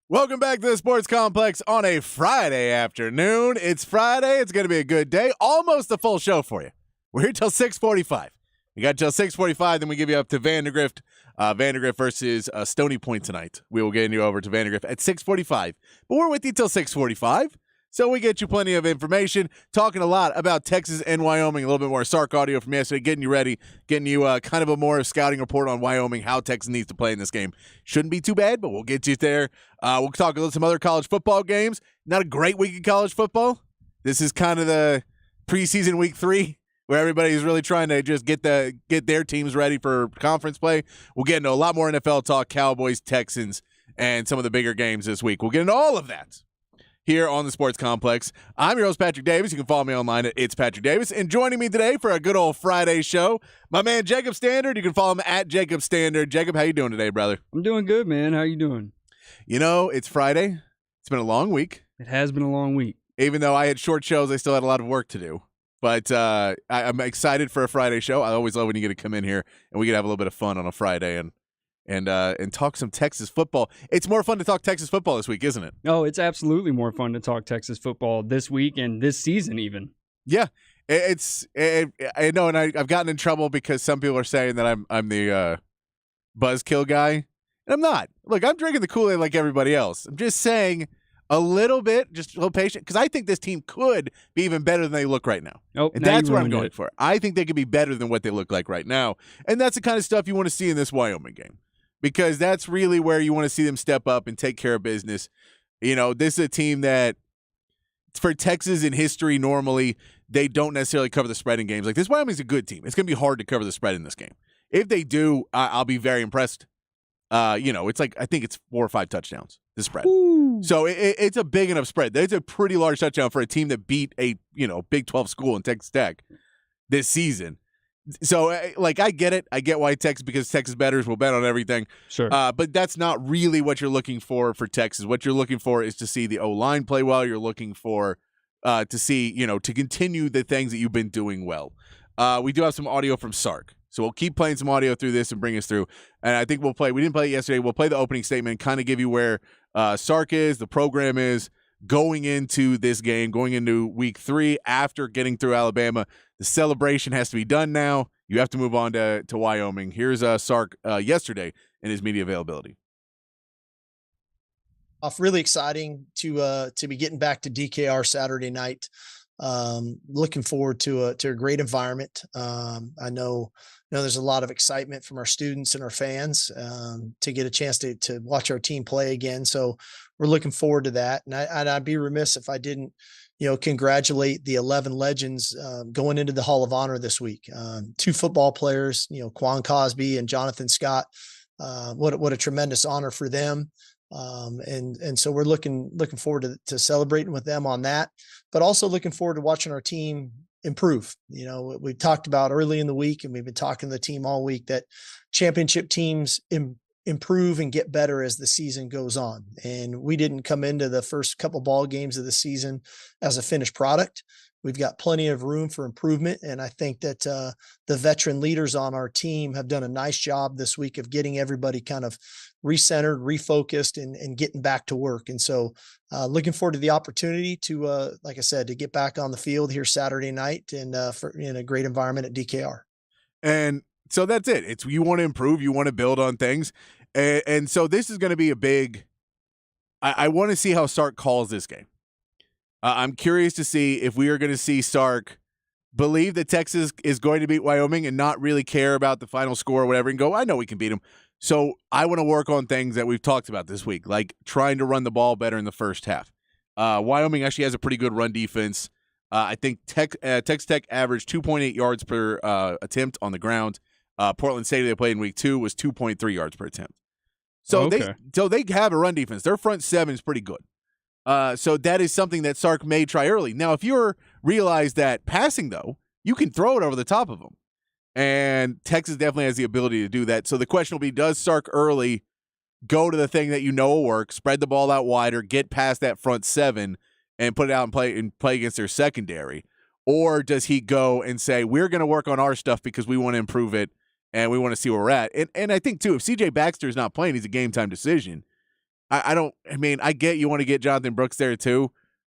Welcome back to the Sports Complex on a Friday afternoon. It's Friday. It's going to be a good day. Almost a full show for you. We're here till 6:45. We got till 6:45, then we give you up to Vandergrift. Vandergrift versus Stony Point tonight. We will get you over to Vandergrift at 6:45. But we're with you till 6:45. So we get you plenty of information, talking a lot about Texas and Wyoming, a little bit more Sark audio from yesterday, getting you ready, getting you kind of a more scouting report on Wyoming, how Texas needs to play in this game. Shouldn't be too bad, but we'll get you there. We'll talk about some other college football games. Not a great week of college football. This is kind of the preseason week 3, where everybody's really trying to just get their teams ready for conference play. We'll get into a lot more NFL talk, Cowboys, Texans, and some of the bigger games this week. We'll get into all of that here on the Sports Complex. I'm your host, Patrick Davis. You can follow me online at It's Patrick Davis. And joining me today for a good old Friday show, my man Jacob Standard. You can follow him at Jacob Standard. Jacob, how you doing today, brother? I'm doing good, man. How you doing? You know, it's Friday. It's been a long week. It has been a long week. Even though I had short shows, I still had a lot of work to do. But I'm excited for a Friday show. I always love when you get to come in here and we get to have a little bit of fun on a Friday and talk some Texas football. It's more fun to talk Texas football this week, isn't it? Oh, it's absolutely more fun to talk Texas football this week and this season even. Yeah, I know, and I've gotten in trouble because some people are saying that I'm the buzzkill guy, and I'm not. Look, I'm drinking the Kool-Aid like everybody else. I'm just saying a little bit, just a little patient, because I think this team could be even better than they look right now. Oh, and now that's you what I'm ruined going it. for. I think they could be better than what they look like right now, and that's the kind of stuff you want to see in this Wyoming game. Because that's really where you want to see them step up and take care of business. You know, this is a team that, for Texas in history, normally they don't necessarily cover the spread in games. Like, this Wyoming's a good team. It's going to be hard to cover the spread in this game. If they do, I'll be very impressed. It's like, I think it's 4 or 5 touchdowns, the spread. Ooh. So it's a big enough spread. It's a pretty large touchdown for a team that beat a, Big 12 school in Texas Tech this season. So, I get it. I get why because Texas bettors will bet on everything. Sure. But that's not really what you're looking for Texas. What you're looking for is to see the O-line play well. You're looking for to see, to continue the things that you've been doing well. We do have some audio from Sark. So we'll keep playing some audio through this and bring us through. And I think we didn't play it yesterday. We'll play the opening statement, kind of give you where Sark is, the program is, going into this game, going into week 3 after getting through Alabama. The celebration has to be done now. You have to move on to Wyoming. Here's Sark yesterday in his media availability. Really exciting to be getting back to DKR Saturday night. Looking forward to a great environment. I know there's a lot of excitement from our students and our fans to get a chance to watch our team play again. So we're looking forward to that. And I'd be remiss if I didn't, congratulate the 11 legends going into the Hall of Honor this week. 2 football players, Quan Cosby and Jonathan Scott. What a tremendous honor for them. And so we're looking forward to celebrating with them on that, but also looking forward to watching our team improve. We talked about early in the week, and we've been talking to the team all week, that championship teams improve and get better as the season goes on. And we didn't come into the first couple ball games of the season as a finished product. We've got plenty of room for improvement. And I think that the veteran leaders on our team have done a nice job this week of getting everybody kind of recentered, refocused, and getting back to work. And so looking forward to the opportunity to, like I said, to get back on the field here Saturday night and in a great environment at DKR. And so that's it. It's, you want to improve, you want to build on things. And so this is going to be a big, I want to see how Sark calls this game. I'm curious to see if we are going to see Sark believe that Texas is going to beat Wyoming and not really care about the final score or whatever and go, I know we can beat them. So I want to work on things that we've talked about this week, like trying to run the ball better in the first half. Wyoming actually has a pretty good run defense. I think Texas Tech averaged 2.8 yards per attempt on the ground. Portland State, they played in week 2, was 2.3 yards per attempt. So they have a run defense. Their front 7 is pretty good. So that is something that Sark may try early. Now, if you realize that passing, though, you can throw it over the top of them. And Texas definitely has the ability to do that. So the question will be, does Sark early go to the thing that will work, spread the ball out wider, get past that front 7, and put it out and play against their secondary? Or does he go and say, we're going to work on our stuff because we want to improve it and we want to see where we're at? And I think, too, if C.J. Baxter is not playing, he's a game-time decision. I get you want to get Jonathan Brooks there too,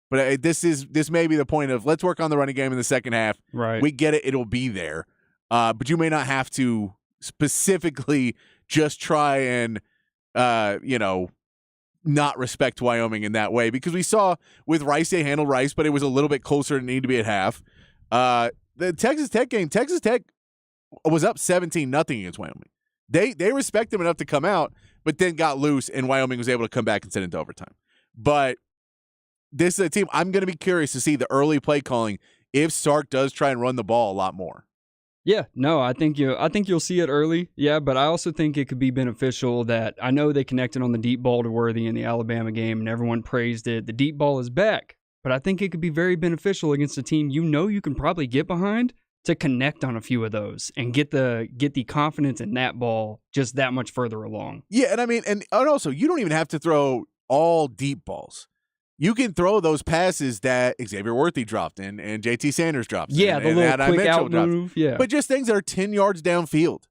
but this may be the point of let's work on the running game in the second half. Right. We get it; it'll be there, but you may not have to specifically just try and not respect Wyoming in that way, because we saw with Rice they handled Rice, but it was a little bit closer than it needed to be at half. The Texas Tech game, Texas Tech was up 17-0 against Wyoming. They respect them enough to come out, but then got loose, and Wyoming was able to come back and send it to overtime. But this is a team I'm going to be curious to see the early play calling if Sark does try and run the ball a lot more. Yeah, no, I think you'll see it early. Yeah, but I also think it could be beneficial that I know they connected on the deep ball to Worthy in the Alabama game, and everyone praised it. The deep ball is back, but I think it could be very beneficial against a team you can probably get behind to connect on a few of those and get the confidence in that ball just that much further along. Yeah, and I mean, and also you don't even have to throw all deep balls. You can throw those passes that Xavier Worthy dropped and JT Sanders dropped. Yeah, and, the little and quick Mitchell out dropped. move. Yeah, But just things that are 10 yards downfield.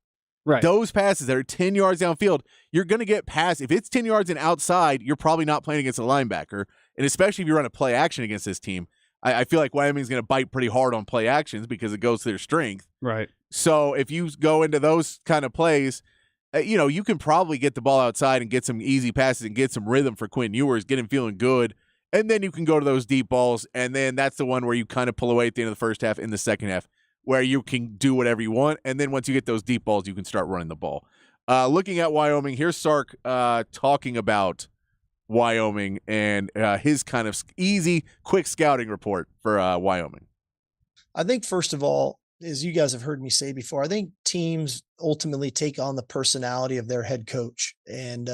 right. Those passes that are 10 yards downfield, you're going to get past. If it's 10 yards and outside, you're probably not playing against a linebacker. And especially if you run a play action against this team, I feel like Wyoming's going to bite pretty hard on play actions because it goes to their strength. Right. So if you go into those kind of plays, you can probably get the ball outside and get some easy passes and get some rhythm for Quinn Ewers, get him feeling good. And then you can go to those deep balls, and then that's the one where you kind of pull away at the end of the first half in the second half, where you can do whatever you want. And then once you get those deep balls, you can start running the ball. Looking at Wyoming, here's Sark talking about Wyoming and his kind of easy, quick scouting report for Wyoming. I think, first of all, as you guys have heard me say before, I think teams ultimately take on the personality of their head coach. And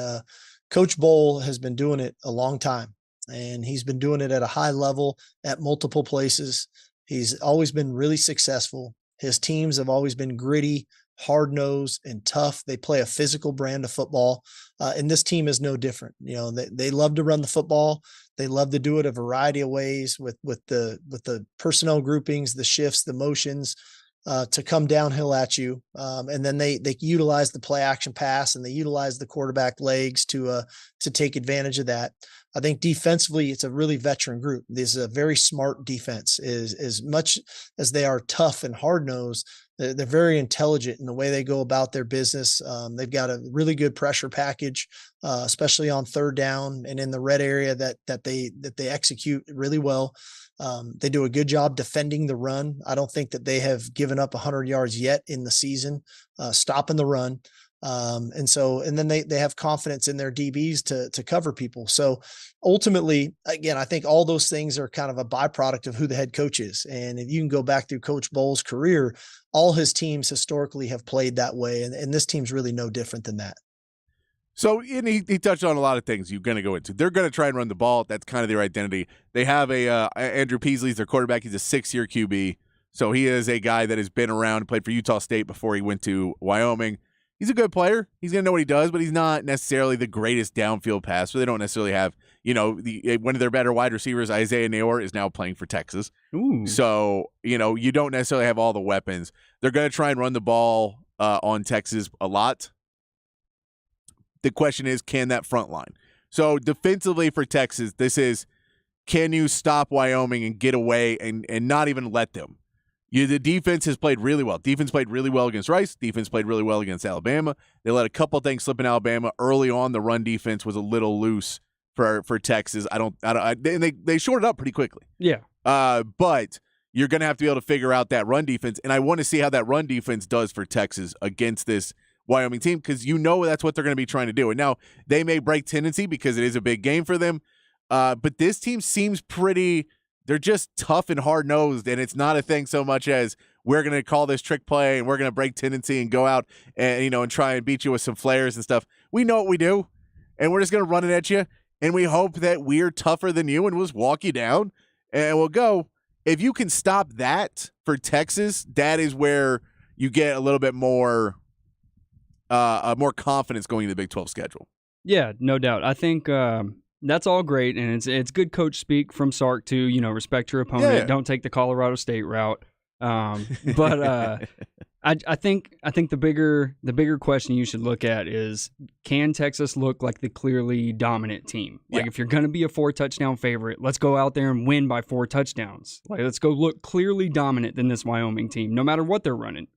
Coach Bowl has been doing it a long time, and he's been doing it at a high level at multiple places. He's always been really successful. His teams have always been gritty, hard-nosed, and tough. They play a physical brand of football, and this team is no different. They love to run the football. They love to do it a variety of ways with the personnel groupings, the shifts, the motions, to come downhill at you. And then they utilize the play action pass, and they utilize the quarterback legs to take advantage of that. I think defensively, it's a really veteran group. This is a very smart defense. As much as they are tough and hard-nosed, they're very intelligent in the way they go about their business. They've got a really good pressure package, especially on third down and in the red area that they execute really well. They do a good job defending the run. I don't think that they have given up 100 yards yet in the season, stopping the run. And then they have confidence in their DBs to cover people. So ultimately, again, I think all those things are kind of a byproduct of who the head coach is. And if you can go back through Coach Bowles' career, all his teams historically have played that way. And this team's really no different than that. So he touched on a lot of things you're going to go into. They're going to try and run the ball. That's kind of their identity. They have Andrew Peasley's their quarterback. He's a 6-year QB. So he is a guy that has been around, played for Utah State before he went to Wyoming. He's a good player. He's going to know what he does, but he's not necessarily the greatest downfield passer. They don't necessarily have, one of their better wide receivers, Isaiah Neyor, is now playing for Texas. Ooh. So, you don't necessarily have all the weapons. They're going to try and run the ball on Texas a lot. The question is, can that front line? So defensively for Texas, this is, can you stop Wyoming and get away and not even let them? The defense has played really well. Defense played really well against Rice. Defense played really well against Alabama. They let a couple things slip in Alabama. Early on, the run defense was a little loose for Texas. They shorted up pretty quickly. Yeah. But you're going to have to be able to figure out that run defense, and I want to see how that run defense does for Texas against this Wyoming team, because that's what they're going to be trying to do. And now they may break tendency because it is a big game for them, but this team seems they're just tough and hard-nosed, and it's not a thing so much as we're going to call this trick play and we're going to break tendency and go out and and try and beat you with some flares and stuff. We know what we do, and we're just going to run it at you, and we hope that we're tougher than you and we'll just walk you down, and we'll go. If you can stop that for Texas, that is where you get a little bit more confidence going into the Big 12 schedule. Yeah, no doubt. I think that's all great, and it's good coach speak from Sark too. Respect your opponent. Yeah. Don't take the Colorado State route. But I think the bigger question you should look at is, can Texas look like the clearly dominant team? Like, Yeah. if you're going to be a 4-touchdown favorite, let's go out there and win by 4 touchdowns. Like, let's go look clearly dominant than this Wyoming team, no matter what they're running.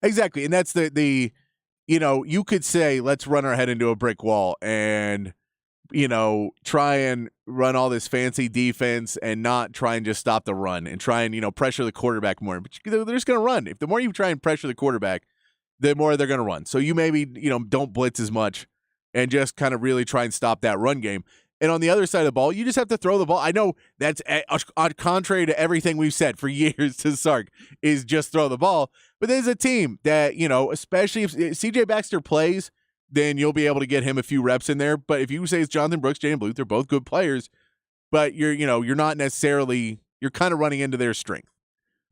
Exactly. And that's the you could say, let's run our head into a brick wall and, try and run all this fancy defense and not try and just stop the run and try and, pressure the quarterback more. But they're just going to run. If the more you try and pressure the quarterback, the more they're going to run. So you maybe, don't blitz as much and just kind of really try and stop that run game. And on the other side of the ball, you just have to throw the ball. I know that's contrary to everything we've said for years to Sark, is just throw the ball. But there's a team that, especially if CJ Baxter plays, then you'll be able to get him a few reps in there. But if you say it's Jonathan Brooks, Jaden Bluth, they're both good players, but you're not necessarily, you're kind of running into their strength.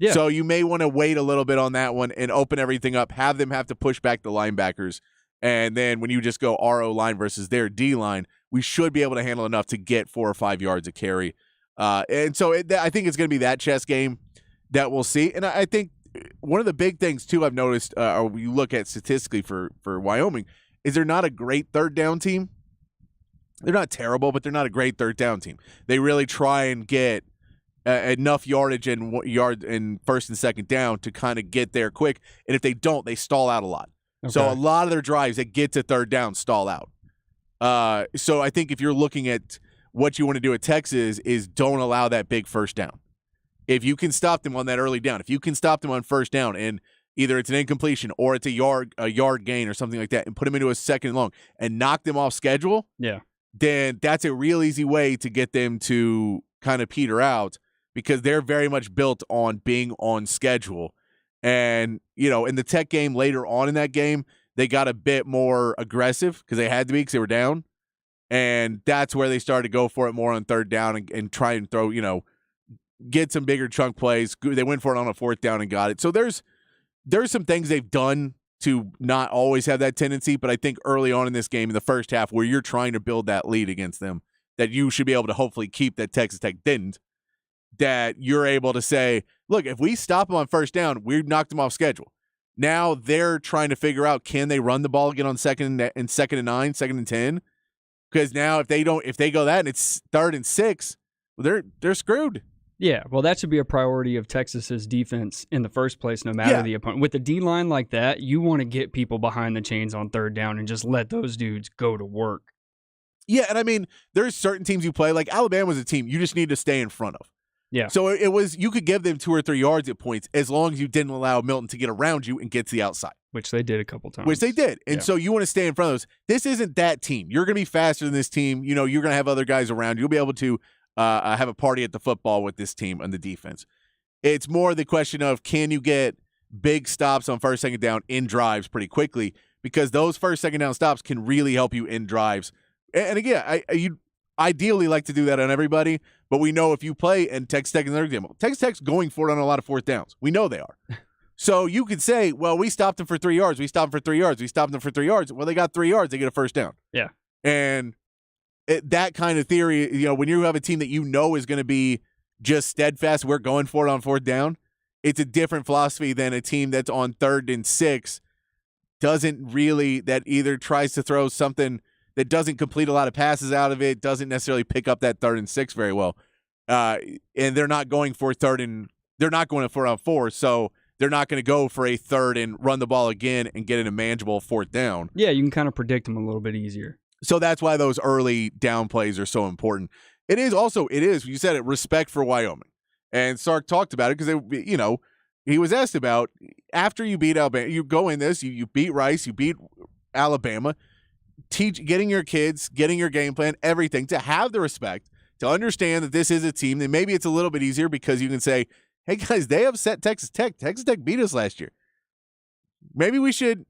Yeah. So you may want to wait a little bit on that one and open everything up, have them have to push back the linebackers. And then when you just go RO line versus their D line, we should be able to handle enough to get 4 or 5 yards of carry. And so I think it's going to be that chess game that we'll see. And I think one of the big things, too, I've noticed, or you look at statistically for Wyoming, is they're not a great third down team. They're not terrible, but they're not a great third down team. They really try and get enough yardage and first and second down to kind of get there quick. And if they don't, they stall out a lot. Okay. So a lot of their drives that get to third down stall out. So I think if you're looking at what you want to do at Texas is don't allow that big first down. If you can stop them on that early down, if you can stop them on first down and either it's an incompletion or it's a yard gain or something like that and put them into a second and long and knock them off schedule, then that's a real easy way to get them to kind of peter out because they're very much built on being on schedule. And, in the Tech game later on in that game, they got a bit more aggressive because they had to be because they were down. And that's where they started to go for it more on third down and try and throw, get some bigger chunk plays. They went for it on a fourth down and got it. So there's some things they've done to not always have that tendency, but I think early on in this game, in the first half, where you're trying to build that lead against them, that you should be able to hopefully keep that Texas Tech didn't, that you're able to say, look, if we stop them on first down, we've knocked them off schedule. Now they're trying to figure out, can they run the ball again on second and 9, second and 10? Because now if they go that and it's 3rd and 6, well, they're screwed. Yeah, well, that should be a priority of Texas's defense in the first place, no matter the opponent. With a D-line like that, you want to get people behind the chains on third down and just let those dudes go to work. Yeah, and I mean, there's certain teams you play, like Alabama's a team you just need to stay in front of. Yeah. So it was, you could give them 2 or 3 yards at points as long as you didn't allow Milton to get around you and get to the outside. Which they did a couple times. Which they did. And so you want to stay in front of those. This isn't that team. You're going to be faster than this team. You're going to have other guys around. You'll be able to have a party at the football with this team on the defense. It's more the question of, can you get big stops on first, second down in drives pretty quickly? Because those first, second down stops can really help you in drives. And again, you ideally like to do that on everybody, but we know if you play, and Texas Tech is another example, Texas Tech's going for it on a lot of fourth downs. We know they are. So you could say, well, we stopped them for 3 yards. We stopped them for 3 yards. We stopped them for 3 yards. Well, they got 3 yards. They get a first down. Yeah. And that kind of theory, when you have a team that is going to be just steadfast, we're going for it on fourth down, it's a different philosophy than a team that's on 3rd and 6, that either tries to throw something that doesn't complete a lot of passes out of it, doesn't necessarily pick up that 3rd and 6 very well. And they're not going for they're not going for it on 4, so they're not going to go for a 3rd and run the ball again and get in a manageable fourth down. Yeah, you can kind of predict them a little bit easier. So that's why those early down plays are so important. It is, you said it, respect for Wyoming. And Sark talked about it because, he was asked about, after you beat Alabama, you go in this, you beat Rice, you beat Alabama, getting your kids, getting your game plan, everything, to have the respect, to understand that this is a team, that maybe it's a little bit easier because you can say, hey, guys, they upset Texas Tech. Texas Tech beat us last year. Maybe we should,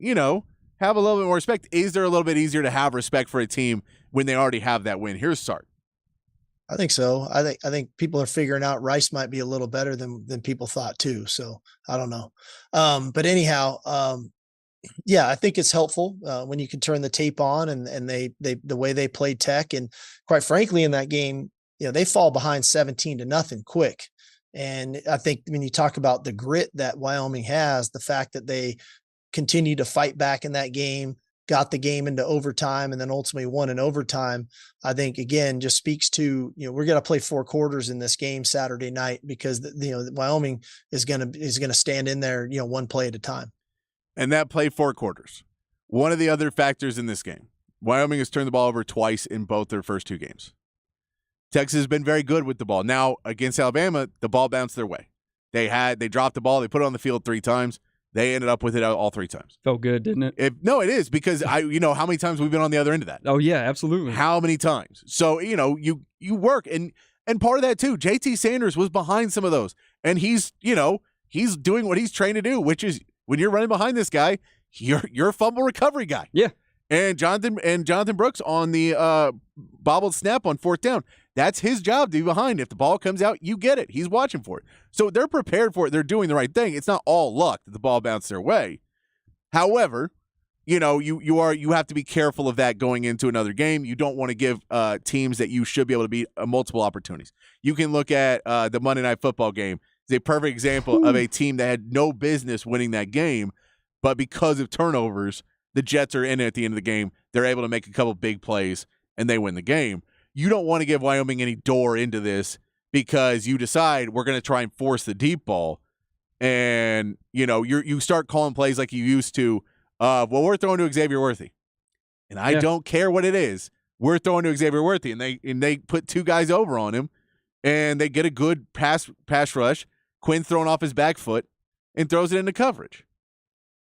have a little bit more respect. Is there a little bit easier to have respect for a team when they already have that win? Here's Sark. I think so. I think people are figuring out Rice might be a little better than people thought too. So I don't know. But anyhow, I think it's helpful when you can turn the tape on and they the way they played Tech, and quite frankly in that game, they fall behind 17-0 quick. And I think when you talk about the grit that Wyoming has, the fact that they continue to fight back in that game, got the game into overtime, and then ultimately won in overtime, I think again just speaks to, we're going to play 4 quarters in this game Saturday night because Wyoming is going to stand in there, one play at a time. And that play 4 quarters. One of the other factors in this game, Wyoming has turned the ball over twice in both their first 2 games. Texas has been very good with the ball. Now against Alabama, the ball bounced their way. They dropped the ball, they put it on the field 3 times. They ended up with it all 3 times. Felt good, didn't it? No, it is, because how many times we've been on the other end of that? Oh yeah, absolutely. How many times? So, you work, and part of that too, JT Sanders was behind some of those. And he's doing what he's trained to do, which is when you're running behind this guy, you're a fumble recovery guy. Yeah. And Jonathan Brooks on the bobbled snap on 4th down. That's his job to be behind. If the ball comes out, you get it. He's watching for it. So they're prepared for it. They're doing the right thing. It's not all luck that the ball bounced their way. However, you have to be careful of that going into another game. You don't want to give teams that you should be able to beat multiple opportunities. You can look at the Monday Night Football game. It's a perfect example of a team that had no business winning that game, but because of turnovers, the Jets are in it at the end of the game. They're able to make a couple big plays, and they win the game. You don't want to give Wyoming any door into this because you decide we're going to try and force the deep ball, and you start calling plays like you used to. We're throwing to Xavier Worthy, and I don't care what it is. We're throwing to Xavier Worthy, and they put 2 guys over on him, and they get a good pass rush. Quinn throwing off his back foot and throws it into coverage.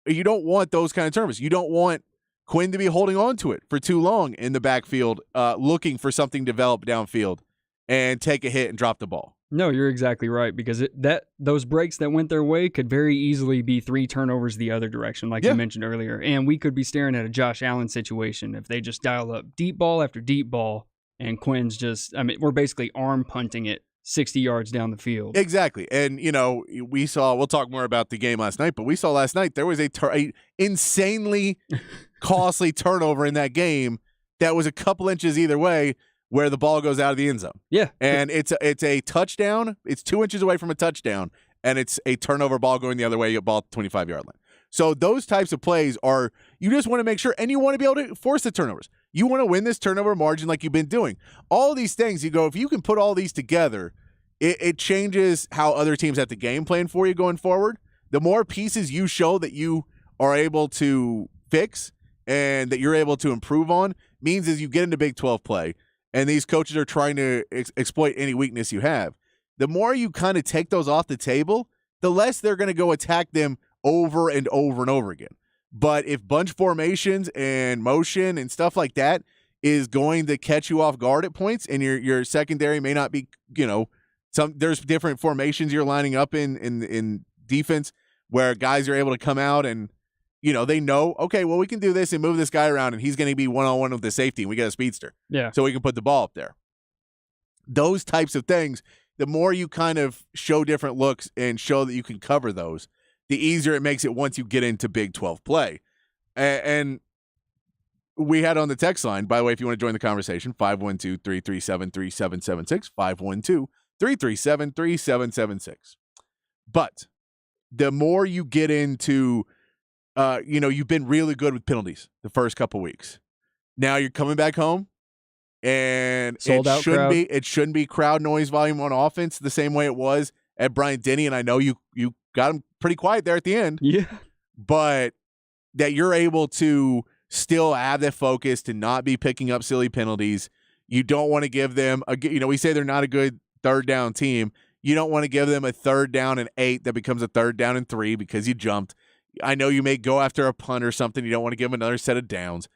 You don't want those kind of turnovers. You don't want Quinn to be holding on to it for too long in the backfield, looking for something to develop downfield and take a hit and drop the ball. No, you're exactly right, because those breaks that went their way could very easily be 3 turnovers the other direction, like you mentioned earlier. And we could be staring at a Josh Allen situation if they just dial up deep ball after deep ball, and Quinn's we're basically arm punting it 60 yards down the field. Exactly. And, we'll talk more about the game last night, but we saw last night there was a insanely costly turnover in that game that was a couple inches either way where the ball goes out of the end zone. Yeah. And it's a touchdown. It's 2 inches away from a touchdown, and it's a turnover ball going the other way, a ball at the 25-yard line. So those types of plays you just want to make sure, and you want to be able to force the turnovers. You want to win this turnover margin like you've been doing. All these things, if you can put all these together, it changes how other teams have to game plan for you going forward. The more pieces you show that you are able to fix and that you're able to improve on means as you get into Big 12 play and these coaches are trying to exploit any weakness you have, the more you kind of take those off the table, the less they're going to go attack them over and over and over again. But if bunch formations and motion and stuff like that is going to catch you off guard at points, and your secondary may not be, there's different formations you're lining up in defense where guys are able to come out and, they know, okay, well, we can do this and move this guy around, and he's going to be one-on-one with the safety, and we got a speedster. Yeah. So we can put the ball up there. Those types of things, the more you kind of show different looks and show that you can cover those, the easier it makes it once you get into Big 12 play. And we had on the text line, by the way, if you want to join the conversation, 512-337-3776, 512-337-3776. But the more you get into, you've been really good with penalties the first couple weeks. Now you're coming back home, and it shouldn't be crowd noise volume on offense the same way it was at Bryant-Denny, and I know you got him pretty quiet there at the end. Yeah. But that you're able to still have that focus to not be picking up silly penalties. You don't want to give them we say they're not a good 3rd down team. You don't want to give them a 3rd down and 8 that becomes a 3rd down and 3 because you jumped. I know you may go after a punt or something. You don't want to give them another set of downs.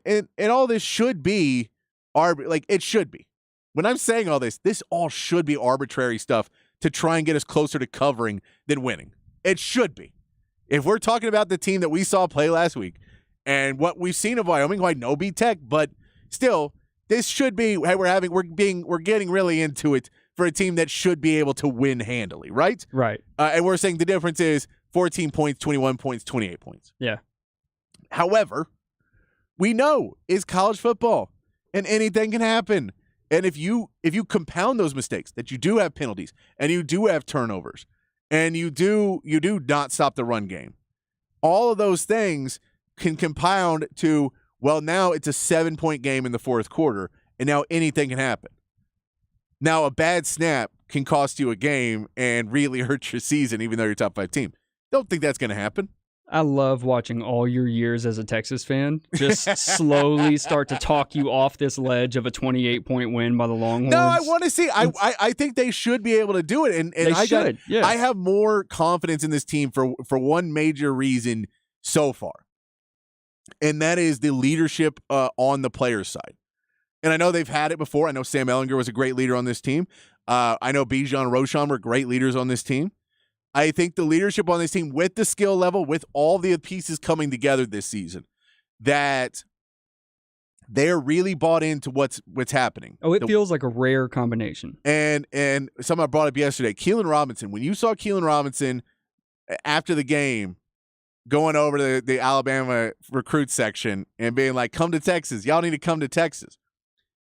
And all this should be it should be. When I'm saying all this all should be arbitrary stuff to try and get us closer to covering than winning. It should be. If we're talking about the team that we saw play last week and what we've seen of Wyoming, who I know beat Tech, but still, this should be, hey, we're getting really into it for a team that should be able to win handily, right? Right. And we're saying the difference is 14 points, 21 points, 28 points. Yeah. However, we know it's college football and anything can happen. And if you compound those mistakes, that you do have penalties and you do have turnovers and you do not stop the run game, all of those things can compound to, well, now it's a 7-point game in the fourth quarter, and now anything can happen. Now a bad snap can cost you a game and really hurt your season, even though you're a top 5 team. Don't think that's going to happen. I love watching all your years as a Texas fan just slowly start to talk you off this ledge of a 28-point win by the Longhorns. No, I want to see. I think they should be able to do it, and they should. Yeah. I have more confidence in this team for one major reason so far, and that is the leadership on the players' side. And I know they've had it before. I know Sam Ehlinger was a great leader on this team. I know Bijan and Roschon were great leaders on this team. I think the leadership on this team, with the skill level, with all the pieces coming together this season, that they're really bought into what's happening. Oh, it feels like a rare combination. And someone brought up yesterday, Keelan Robinson. When you saw Keelan Robinson after the game going over to the Alabama recruit section and being like, come to Texas. Y'all need to come to Texas.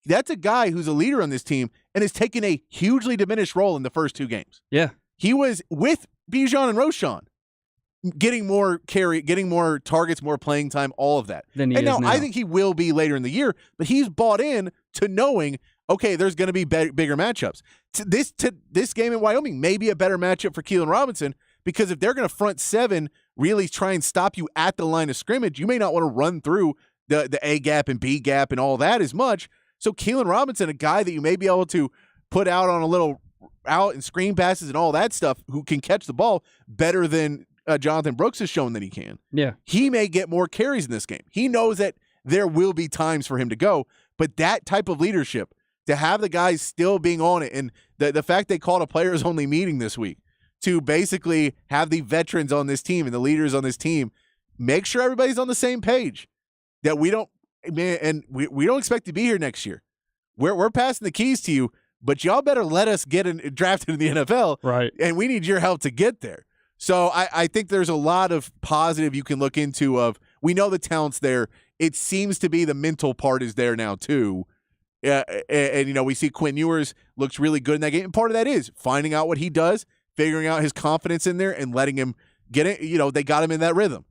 That's a guy who's a leader on this team and has taken a hugely diminished role in the first 2 games. Yeah. He was with Bijan and Roschon, getting more targets, more playing time, all of that. Than he is now. I think he will be later in the year, but he's bought in to knowing, okay, there's going to be bigger matchups. This game in Wyoming may be a better matchup for Keelan Robinson, because if they're going to front 7, really try and stop you at the line of scrimmage, you may not want to run through the A gap and B gap and all that as much. So Keelan Robinson, a guy that you may be able to put out on a little out and screen passes and all that stuff, who can catch the ball better than Jonathan Brooks has shown that he can. Yeah. He may get more carries in this game. He knows that there will be times for him to go, but that type of leadership, to have the guys still being on it, and the fact they called a players-only meeting this week to basically have the veterans on this team and the leaders on this team make sure everybody's on the same page, that we don't expect to be here next year. We're passing the keys to you, but y'all better let us get drafted in the NFL. Right. And we need your help to get there. So I think there's a lot of positive you can look into of, we know the talent's there. It seems to be the mental part is there now too. And we see Quinn Ewers looks really good in that game. And part of that is finding out what he does, figuring out his confidence in there and letting him get it. They got him in that rhythm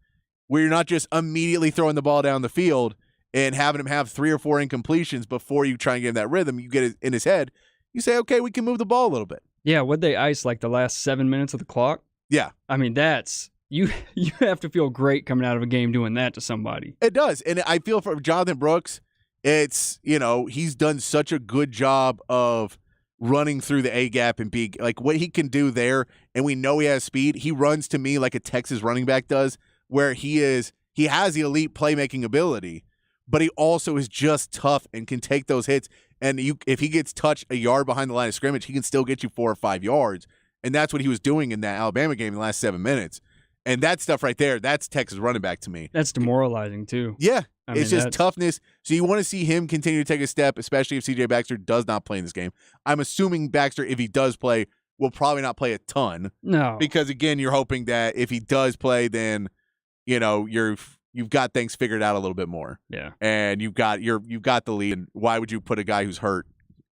where you're not just immediately throwing the ball down the field and having him have 3 or 4 incompletions before you try and get in that rhythm. You get it in his head. You say, okay, we can move the ball a little bit. Yeah, would they ice like the last 7 minutes of the clock? Yeah. I mean, that's you have to feel great coming out of a game doing that to somebody. It does. And I feel for Jonathan Brooks, it's, he's done such a good job of running through the A gap and B, like what he can do there. And we know he has speed. He runs to me like a Texas running back does, where he has the elite playmaking ability, but he also is just tough and can take those hits. And if he gets touched a yard behind the line of scrimmage, he can still get you 4 or 5 yards. And that's what he was doing in that Alabama game in the last 7 minutes. And that stuff right there, that's Texas running back to me. That's demoralizing too. Yeah. It's just toughness. So you want to see him continue to take a step, especially if C.J. Baxter does not play in this game. I'm assuming Baxter, if he does play, will probably not play a ton. No. Because, again, you're hoping that if he does play, then, you've got things figured out a little bit more. Yeah. And you've got the lead. And why would you put a guy who's hurt,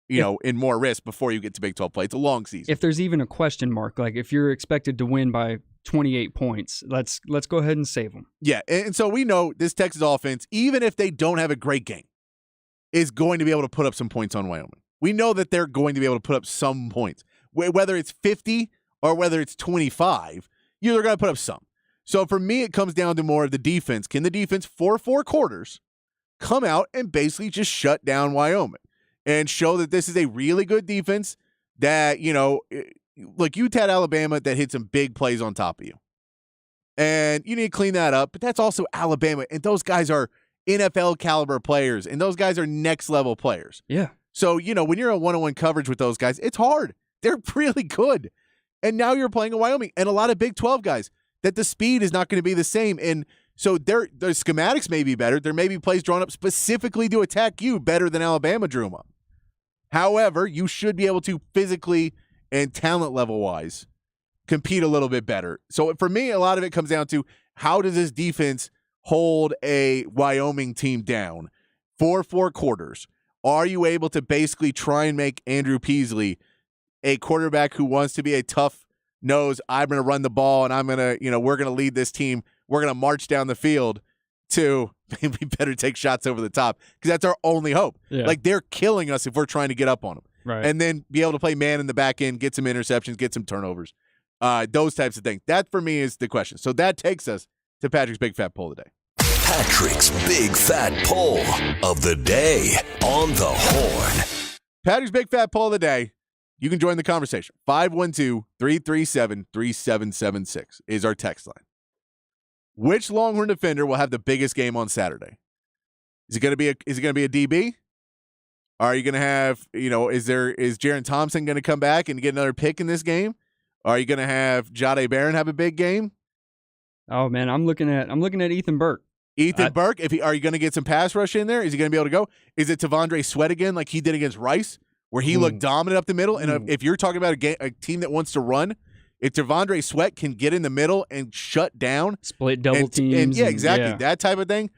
in more risk before you get to Big 12 play? It's a long season. If there's even a question mark, like if you're expected to win by 28 points, let's go ahead and save them. Yeah, and so we know this Texas offense, even if they don't have a great game, is going to be able to put up some points on Wyoming. We know that they're going to be able to put up some points. Whether it's 50 or whether it's 25, they're going to put up some. So for me, it comes down to more of the defense. Can the defense, for 4 quarters, come out and basically just shut down Wyoming and show that this is a really good defense that, look, you've had Alabama that hit some big plays on top of you. And you need to clean that up, but that's also Alabama. And those guys are NFL caliber players, and those guys are next level players. Yeah. So, when you're in one-on-one coverage with those guys, it's hard. They're really good. And now you're playing in Wyoming and a lot of Big 12 guys that the speed is not going to be the same. And so their schematics may be better. There may be plays drawn up specifically to attack you better than Alabama drew them up. However, you should be able to physically and talent level-wise compete a little bit better. So for me, a lot of it comes down to how does this defense hold a Wyoming team down for 4 quarters Are you able to basically try and make Andrew Peasley a quarterback who wants to be a tough nose, I'm going to run the ball and I'm going to, we're going to lead this team. We're going to march down the field to maybe better take shots over the top because that's our only hope. Yeah. Like they're killing us if we're trying to get up on them. Right. And then be able to play man in the back end, get some interceptions, get some turnovers. Those types of things. That for me is the question. So that takes us to Patrick's Big Fat Poll today. Patrick's Big Fat Poll of the day on the Horn. Patrick's Big Fat Poll of the day. You can join the conversation. 512-337-3776 is our text line. Which Longhorn defender will have the biggest game on Saturday? Is it going to be a DB? Are you going to have, is Jaron Thompson going to come back and get another pick in this game? Are you going to have Jahdae Barron have a big game? Oh man, I'm looking at Ethan Burke. Burke, are you going to get some pass rush in there? Is he going to be able to go? Is it Tavondre Sweat again like he did against Rice? Where he looked dominant up the middle. And if you're talking about a team that wants to run, if Tavondre Sweat can get in the middle and shut down. Split double teams. Yeah, exactly. That type of thing.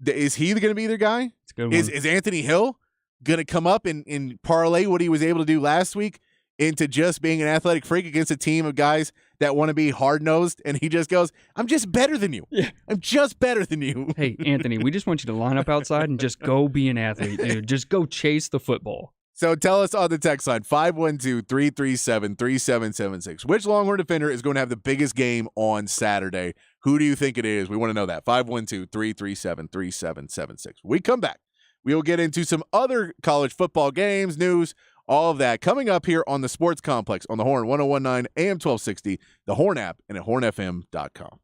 Is he going to be their guy? It's a good one. Is Anthony Hill going to come up and parlay what he was able to do last week into just being an athletic freak against a team of guys that want to be hard-nosed? And he just goes, I'm just better than you. Yeah. I'm just better than you. Hey, Anthony, we just want you to line up outside and just go be an athlete, dude. Just go chase the football. So tell us on the text line, 512-337-3776. Which Longhorn defender is going to have the biggest game on Saturday? Who do you think it is? We want to know that. 512-337-3776. When we come back, we will get into some other college football games, news, all of that coming up here on the Sports Complex on the Horn, 1019 AM 1260, the Horn app, and at hornfm.com.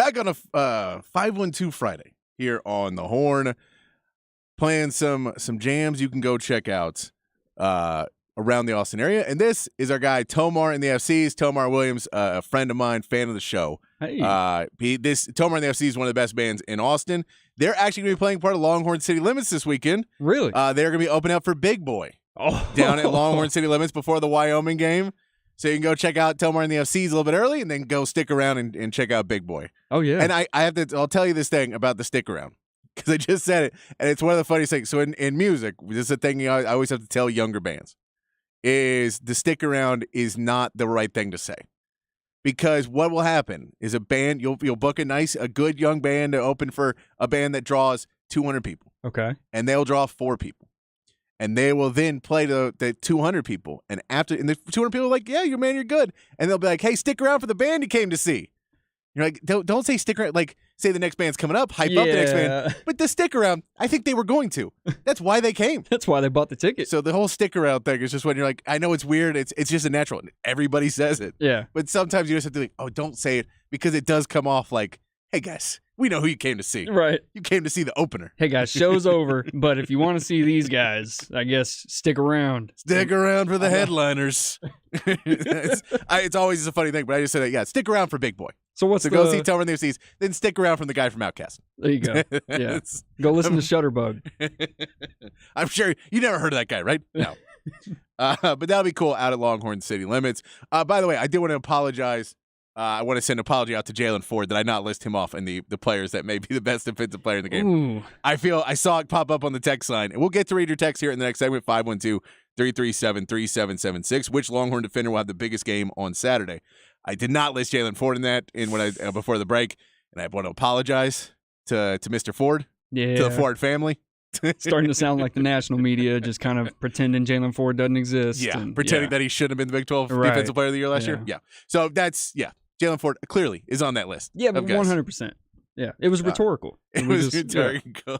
Back on a 512 Friday here on the Horn, playing some jams you can go check out around the Austin area. And this is our guy Tomar in the FCs. Tomar Williams, a friend of mine, fan of the show. Hey. Tomar in the FC is one of the best bands in Austin. They're actually going to be playing part of Longhorn City Limits this weekend. Really? They're going to be opening up for Big Boy down at Longhorn City Limits before the Wyoming game. So you can go check out Tomar in the FCs a little bit early and then go stick around and check out Big Boy. Oh, yeah. And I'll tell you this thing about the stick around because I just said it, and it's one of the funniest things. So in music, this is a thing I always have to tell younger bands, is the stick around is not the right thing to say. Because what will happen is a band, you'll book a good young band to open for a band that draws 200 people. Okay. And they'll draw 4 people. And they will then play the 200 people. And the 200 people are like, yeah, you're good. And they'll be like, hey, stick around for the band you came to see. You're like, don't say stick around. Like, say the next band's coming up, hype up the next band. But the stick around, I think they were going to. That's why they came. That's why they bought the ticket. So the whole stick around thing is just when you're like, I know it's weird. It's just a natural. Everybody says it. Yeah. But sometimes you just have to be like, oh, don't say it because it does come off like, hey, guys, we know who you came to see. Right. You came to see the opener. Hey, guys, show's over. But if you want to see these guys, I guess stick around. Stick around for the headliners. It's always a funny thing, but I just said that, yeah, stick around for Big Boy. So what's So go see Tomar in the FCs, then stick around from the guy from Outkast. There you go. Yeah. Go listen to Shutterbug. I'm sure you never heard of that guy, right? No. But that'll be cool out at Longhorn City Limits. By the way, I did want to apologize. I want to send an apology out to Jalen Ford that I not list him off in the players that may be the best defensive player in the game. Ooh. I saw it pop up on the text line, and we'll get to read your text here in the next segment, 512-337-3776. Which Longhorn defender will have the biggest game on Saturday? I did not list Jalen Ford in that before the break, and I want to apologize to Mr. Ford, Yeah. to the Ford family. Starting to sound like the national media just kind of pretending Jalen Ford doesn't exist. Yeah, and, pretending that he shouldn't have been the Big 12 Right. Defensive Player of the Year last Yeah. year. Yeah. So Jalen Ford clearly is on that list. Yeah, but of guys. 100%. Yeah, it was rhetorical. It was just- rhetorical.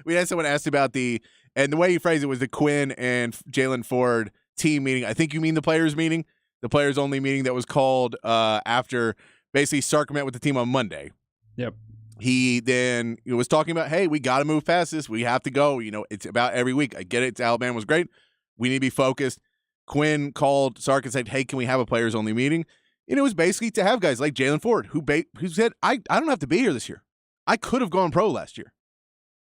We had someone asked about and the way you phrased it was the Quinn and Jalen Ford team meeting. I think you mean the players meeting, the players only meeting that was called after basically Sark met with the team on Monday. Yep. He then was talking about, hey, we got to move past this. We have to go. It's about every week. I get it. Alabama was great. We need to be focused. Quinn called Sark and said, hey, can we have a players only meeting? And it was basically to have guys like Jalen Ford who said, I don't have to be here this year. I could have gone pro last year.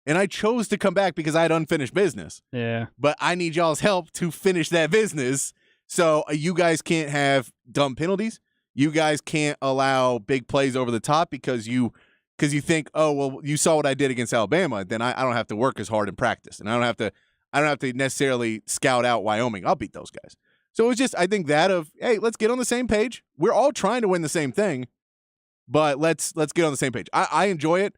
And I chose to come back because I had unfinished business. Yeah. But I need y'all's help to finish that business. So you guys can't have dumb penalties. You guys can't allow big plays over the top because you think, oh, well, you saw what I did against Alabama. Then I don't have to work as hard in practice. And I don't have to necessarily scout out Wyoming. I'll beat those guys. So it was just, I think that of, hey, let's get on the same page. We're all trying to win the same thing, but let's get on the same page. I enjoy it.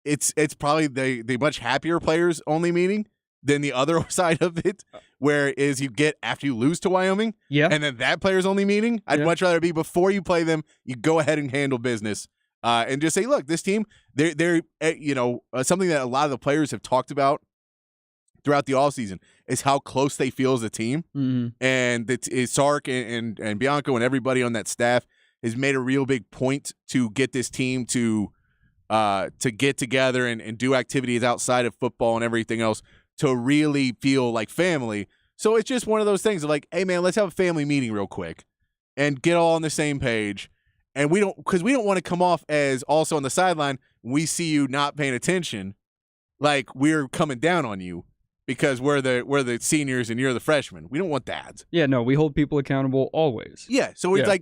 It's probably the much happier players only meeting than the other side of it, where is you get after you lose to Wyoming, Yeah. and then that players only meeting. I'd Yeah. much rather be before you play them. You go ahead and handle business, and just say, look, this team, they're something that a lot of the players have talked about throughout the offseason is how close they feel as a team. Mm-hmm. And Sark and Bianco and everybody on that staff has made a real big point to get this team to get together and do activities outside of football and everything else to really feel like family. So it's just one of those things of like, hey, man, let's have a family meeting real quick and get all on the same page. And we don't want to come off as also on the sideline, we see you not paying attention, like we're coming down on you because we're the seniors and you're the freshmen. We don't want that. Yeah, no, we hold people accountable always. Yeah. So it's Yeah.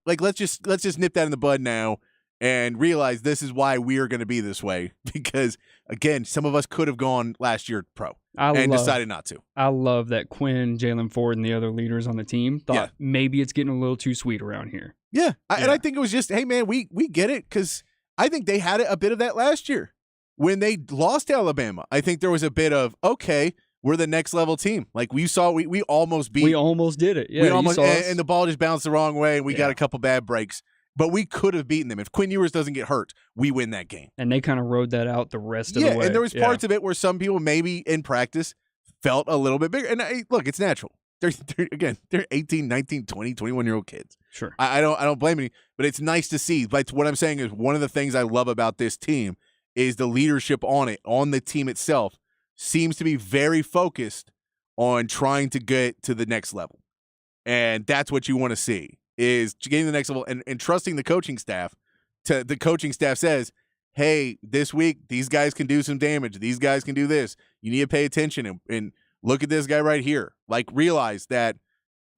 let's just nip that in the bud now and realize this is why we are going to be this way. Because again, some of us could have gone last year pro and decided not to. I love that Quinn, Jalen Ford, and the other leaders on the team thought maybe it's getting a little too sweet around here. Yeah. And I think it was just, hey, man, we get it, because I think they had a bit of that last year. When they lost to Alabama, I think there was a bit of, okay, we're the next level team. Like we saw, we almost beat. We almost did it. Yeah, we almost, you saw us. and the ball just bounced the wrong way, and we got a couple bad breaks. But we could have beaten them. If Quinn Ewers doesn't get hurt, we win that game. And they kind of rode that out the rest of the way. Yeah, and there was parts of it where some people maybe in practice felt a little bit bigger. And look, it's natural. they're 18, 19, 20, 21-year-old kids. Sure. I don't blame any, but it's nice to see. But what I'm saying is one of the things I love about this team is the leadership on the team itself seems to be very focused on trying to get to the next level. And that's what you want to see, is getting to the next level and trusting the coaching staff. The coaching staff says, hey, this week, these guys can do some damage. These guys can do this. You need to pay attention and look at this guy right here. Like, realize that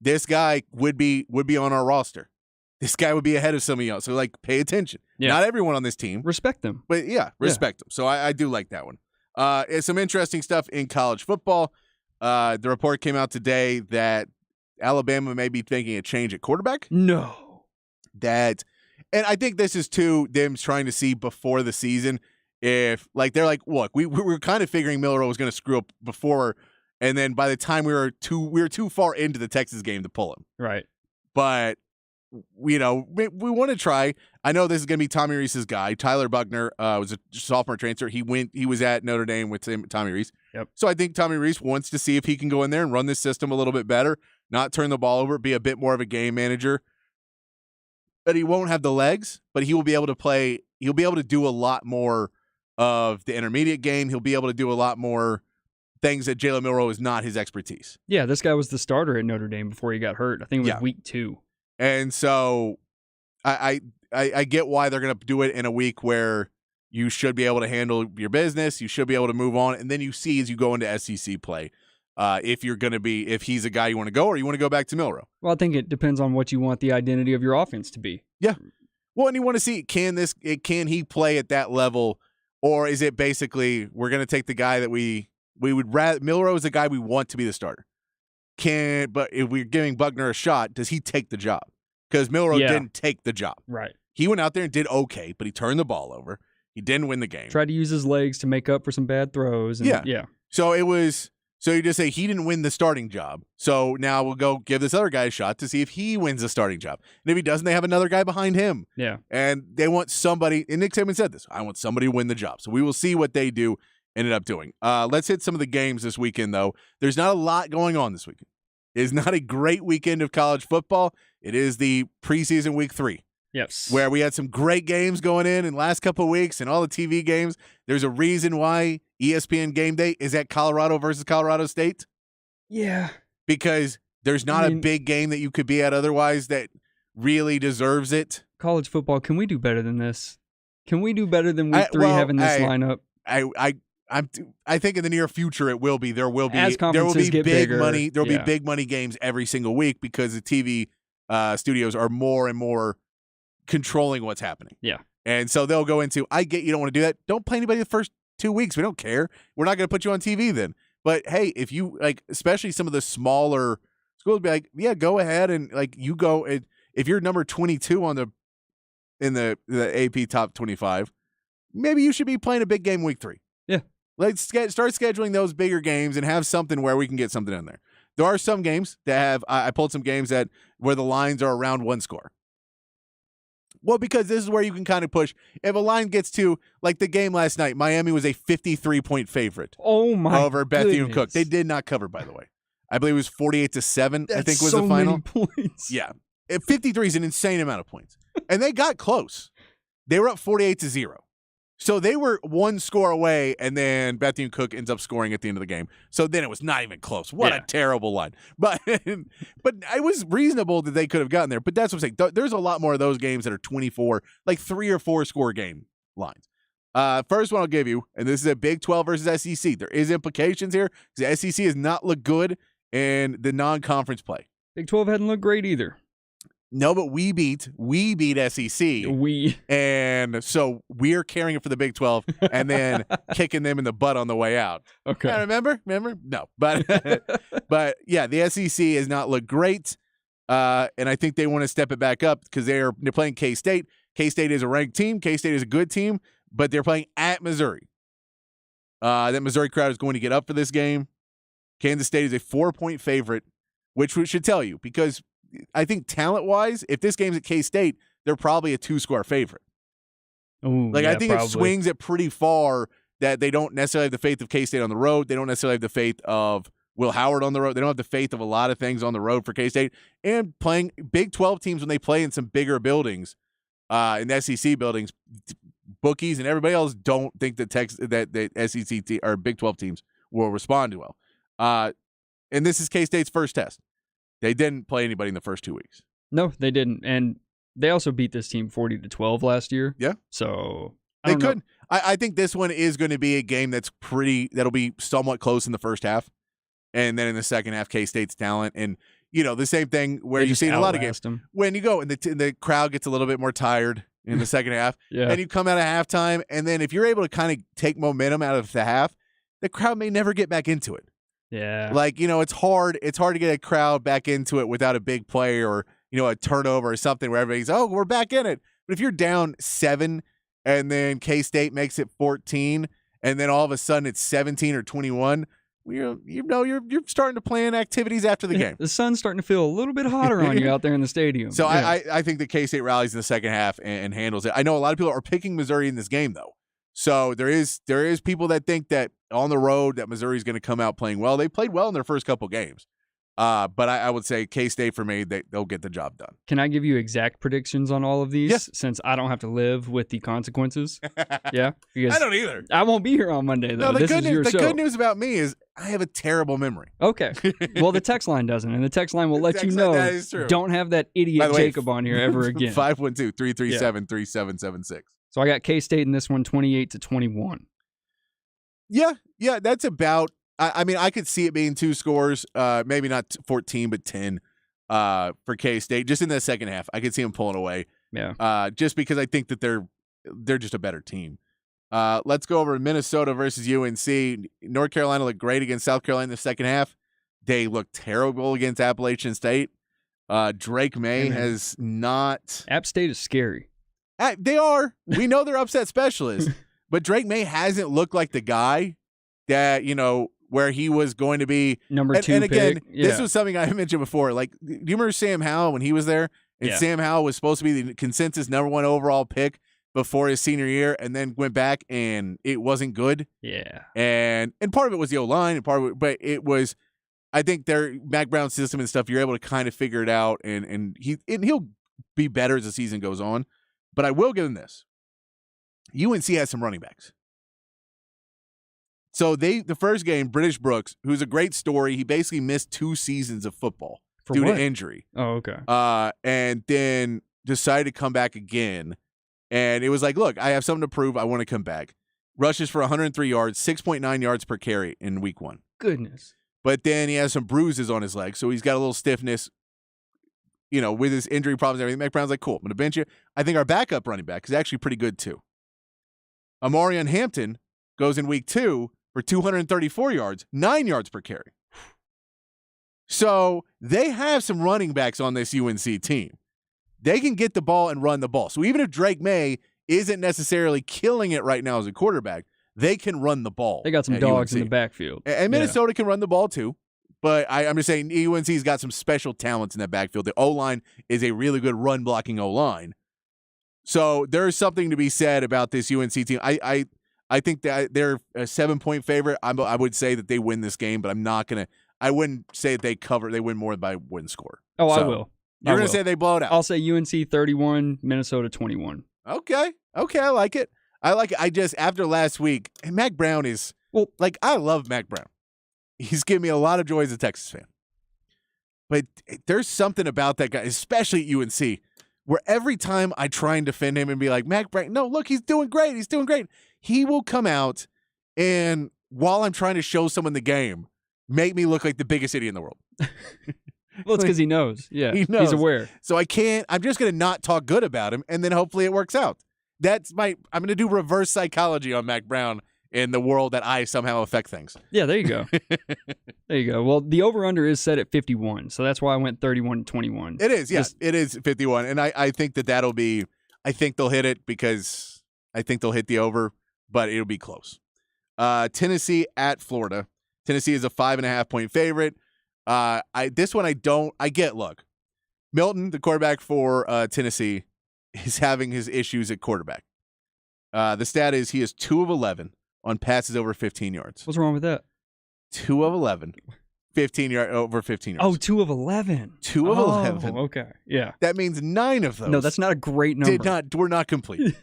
this guy would be on our roster. This guy would be ahead of some of y'all. So, like, pay attention. Yeah. Not everyone on this team. Respect them. But, respect them. So, I do like that one. It's some interesting stuff in college football. The report came out today that Alabama may be thinking a change at quarterback. No. And I think this is them trying to see before the season if, like, they're like, look, we were kind of figuring Milroe was going to screw up before, and then by the time we were too far into the Texas game to pull him. Right. But we want to try. I know this is going to be Tommy Reese's guy. Tyler Buckner was a sophomore transfer. He was at Notre Dame with Tommy Reese. Yep. So I think Tommy Reese wants to see if he can go in there and run this system a little bit better, not turn the ball over, be a bit more of a game manager. But he won't have the legs, but he will be able to play. He'll be able to do a lot more of the intermediate game. He'll be able to do a lot more things that Jalen Milroe is not his expertise. Yeah, this guy was the starter at Notre Dame before he got hurt. I think it was week 2. And so I get why they're going to do it in a week where you should be able to handle your business. You should be able to move on. And then you see as you go into SEC play, if he's a guy you want to go or you want to go back to Milroe. Well, I think it depends on what you want the identity of your offense to be. Yeah. Well, and you want to see, can he play at that level, or is it basically we're going to take the guy that we would rather, Milroe is the guy we want to be the starter. But if we're giving Buckner a shot, does he take the job? Because Milroe didn't take the job. Right. He went out there and did okay, but he turned the ball over. He didn't win the game. Tried to use his legs to make up for some bad throws. And yeah. So you just say he didn't win the starting job. So now we'll go give this other guy a shot to see if he wins the starting job. And if he doesn't, they have another guy behind him. Yeah. And they want somebody, and Nick Saban said this, I want somebody to win the job. So we will see what they ended up doing. Let's hit some of the games this weekend, though. There's not a lot going on this weekend. It is not a great weekend of college football. It is the preseason week 3. Yes. Where we had some great games going in last couple of weeks and all the TV games. There's a reason why ESPN Game Day is at Colorado versus Colorado State. Yeah. Because there's not a big game that you could be at otherwise that really deserves it. College football, can we do better than this? Can we do better than week 3 having this lineup? I think in the near future it will be. There will be get big bigger, money. There'll be big money games every single week because the TV studios are more and more controlling what's happening. Yeah. And so they'll go into, I get you don't want to do that. Don't play anybody the first 2 weeks. We don't care. We're not going to put you on TV then. But hey, if you like, especially some of the smaller schools, be like, yeah, go ahead and like you go. And if you're number 22 in the AP top 25, maybe you should be playing a big game week 3. Yeah. Let's start scheduling those bigger games and have something where we can get something in there. There are some games that have, I pulled some games where the lines are around 1 score. Well, because this is where you can kind of push. If a line gets to, like the game last night, Miami was a 53-point favorite. Oh, my over Bethune goodness. Cook. They did not cover, by the way. I believe it was 48-7, I think was so the final. Many points. Yeah. 53 is an insane amount of points. And they got close. They were up 48-0. So they were 1 score away, and then Bethune Cook ends up scoring at the end of the game. So then it was not even close. What a terrible line. But it was reasonable that they could have gotten there. But that's what I'm saying. There's a lot more of those games that are 24, like 3 or 4 score game lines. First one I'll give you, and this is a Big 12 versus SEC. There is implications here because the SEC has not looked good in the non-conference play. Big 12 hadn't looked great either. No, but we beat SEC. And so we're carrying it for the Big 12 and then kicking them in the butt on the way out. Okay. Yeah, remember? No. But but yeah, the SEC has not looked great. And I think they want to step it back up because they're playing K-State. K-State is a ranked team. K-State is a good team, but they're playing at Missouri. That Missouri crowd is going to get up for this game. Kansas State is a 4-point favorite, which we should tell you because I think talent-wise, if this game's at K-State, they're probably a 2-score favorite. Ooh, I think probably. It swings it pretty far that they don't necessarily have the faith of K-State on the road. They don't necessarily have the faith of Will Howard on the road. They don't have the faith of a lot of things on the road for K-State. And playing Big 12 teams when they play in some bigger buildings, in SEC buildings, bookies and everybody else don't think that the SEC or Big 12 teams will respond well. And this is K-State's first test. They didn't play anybody in the first 2 weeks. No, they didn't. And they also beat this team 40-12 last year. Yeah. So They could. I think this one is going to be a game that'll be somewhat close in the first half. And then in the second half, K-State's talent. And, the same thing where you see in a lot of games. When you go and the crowd gets a little bit more tired in the second half, and you come out of halftime, and then if you're able to kind of take momentum out of the half, the crowd may never get back into it. Yeah. Like, it's hard to get a crowd back into it without a big play or, a turnover or something where everybody's, oh, we're back in it. But if you're down 7 and then K-State makes it 14 and then all of a sudden it's 17 or 21, you're starting to plan activities after the game. The sun's starting to feel a little bit hotter on you out there in the stadium. So I think that K-State rallies in the second half and handles it. I know a lot of people are picking Missouri in this game, though. So there is people that think that on the road that Missouri is going to come out playing well. They played well in their first couple games. But I would say K-State, for me, they'll get the job done. Can I give you exact predictions on all of these? Yes. Since I don't have to live with the consequences. Yeah? Because I don't either. I won't be here on Monday, though. No, This is your show. good news about me is I have a terrible memory. Okay. Well, the text line doesn't, and the text line will let you know. That is true. Don't have that idiot By the way, Jacob on here ever again. 512-337-3776. So I got K-State in this one, 28-21. Yeah, that's about. I mean, I could see it being 2 scores, maybe not 14, but 10 for K-State. Just in the second half, I could see them pulling away. Yeah. Just because I think that they're just a better team. Let's go over Minnesota versus UNC. North Carolina looked great against South Carolina in the second half. They looked terrible against Appalachian State. Drake May has not. App State is scary. They are. We know they're upset specialists, but Drake May hasn't looked like the guy that, where he was going to be number 2 and again, pick. Yeah. This was something I mentioned before. Like, do you remember Sam Howell when he was there? And Sam Howell was supposed to be the consensus number 1 overall pick before his senior year, and then went back and it wasn't good. Yeah. And part of it was the O-line, and part of it, but it was, I think their Mac Brown system and stuff, you're able to kind of figure it out, and he'll be better as the season goes on. But I will give him this. UNC has some running backs. So the first game, British Brooks, who's a great story, he basically missed 2 seasons of football due to injury. Oh, okay. And then decided to come back again. And it was like, look, I have something to prove. I want to come back. Rushes for 103 yards, 6.9 yards per carry in week 1. Goodness. But then he has some bruises on his legs, so he's got a little stiffness, with his injury problems and everything. Mac Brown's like, cool, I'm going to bench you. I think our backup running back is actually pretty good too. Amarian Hampton goes in week 2 for 234 yards, 9 yards per carry. So they have some running backs on this UNC team. They can get the ball and run the ball. So even if Drake May isn't necessarily killing it right now as a quarterback, they can run the ball. They got some dogs in the backfield. And Minnesota can run the ball too. But I'm just saying UNC's got some special talents in that backfield. The O-line is a really good run-blocking O-line. So there's something to be said about this UNC team. I think that they're a 7-point favorite. I would say that they win this game, but I wouldn't say that they win more by win score. Oh, so I will. You're going to say they blow it out. I'll say UNC 31, Minnesota 21. Okay, I like it. I just, after last week, and Mac Brown is, I love Mac Brown. He's given me a lot of joy as a Texas fan. But there's something about that guy, especially at UNC, where every time I try and defend him and be like, Mac Brown, no, look, he's doing great. He will come out and, while I'm trying to show someone the game, make me look like the biggest idiot in the world. Well, it's because he knows. Yeah, he knows. He's aware. So I'm just going to not talk good about him, and then hopefully it works out. I'm going to do reverse psychology on Mac Brown in the world that I somehow affect things. Yeah, there you go. There you go. Well, the over-under is set at 51, so that's why I went 31-21. It is, yes. It is 51, and I think that'll be – I think they'll hit it because I think they'll hit the over, but it'll be close. Tennessee at Florida. Tennessee is a 5.5-point favorite. This one I get, look, Milton, the quarterback for Tennessee, is having his issues at quarterback. The stat is he is 2 of 11 on passes over 15 yards. What's wrong with that? 2 of 11 over 15 Oh, yards. 2 of 11. 2 of 11. Okay. Yeah. That means 9 of those. No, that's not a great number. Were not complete.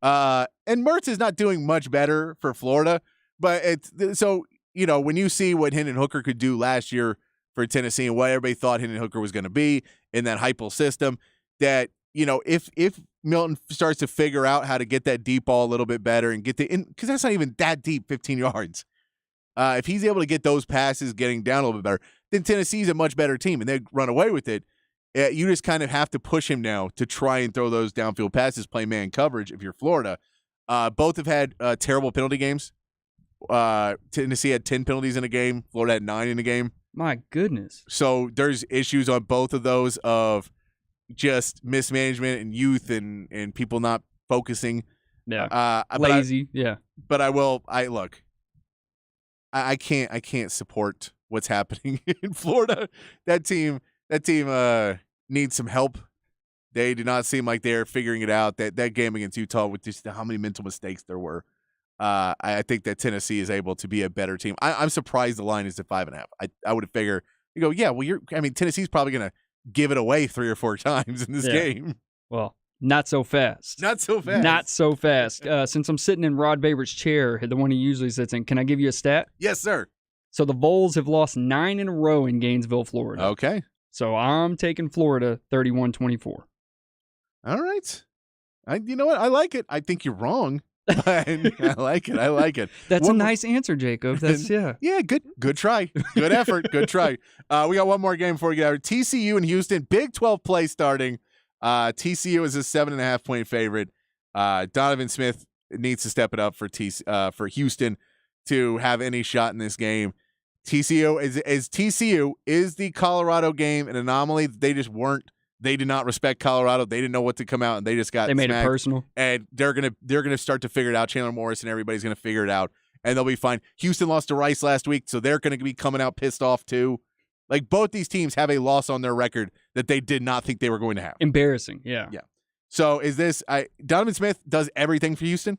And Mertz is not doing much better for Florida, but it's so, when you see what Hendon Hooker could do last year for Tennessee and what everybody thought Hendon Hooker was going to be in that Heupel system, that, if Milton starts to figure out how to get that deep ball a little bit better and because that's not even that deep, 15 yards. If he's able to get those passes getting down a little bit better, then Tennessee's a much better team, and they run away with it. You just kind of have to push him now to try and throw those downfield passes, play man coverage if you're Florida. Both have had terrible penalty games. Tennessee had 10 penalties in a game. Florida had 9 in a game. My goodness. So there's issues on both of those of just mismanagement and youth and people not focusing. Yeah. Lazy. But I can't support what's happening in Florida. That team needs some help. They do not seem like they're figuring it out. That game against Utah with just how many mental mistakes there were. I think that Tennessee is able to be a better team. I'm surprised the line is at 5.5. I would have figured Tennessee's probably going to give it away 3 or 4 times in this game. Well, not so fast. Not so fast. Not so fast. Since I'm sitting in Rod Babert's chair, the one he usually sits in, can I give you a stat? Yes, sir. So the Vols have lost 9 in a row in Gainesville, Florida. Okay. So I'm taking Florida 31-24. All right. You know what? I like it. I think you're wrong, but I like it. That's a nice answer, Jacob. That's Yeah, good try. Good effort. Good try. We got one more game before we get out. TCU and Houston, Big 12 play starting. TCU is a 7.5-point favorite. Donovan Smith needs to step it up for Houston to have any shot in this game. TCU is the Colorado game an anomaly. They just weren't. They did not respect Colorado. They didn't know what to come out, and they just got. They made smacked. it personal, and they're gonna start to figure it out. Chandler Morris and everybody's gonna figure it out, and they'll be fine. Houston lost to Rice last week, so they're gonna be coming out pissed off too. Like both these teams have a loss on their record that they did not think they were going to have. Embarrassing, yeah. So is this? Donovan Smith does everything for Houston,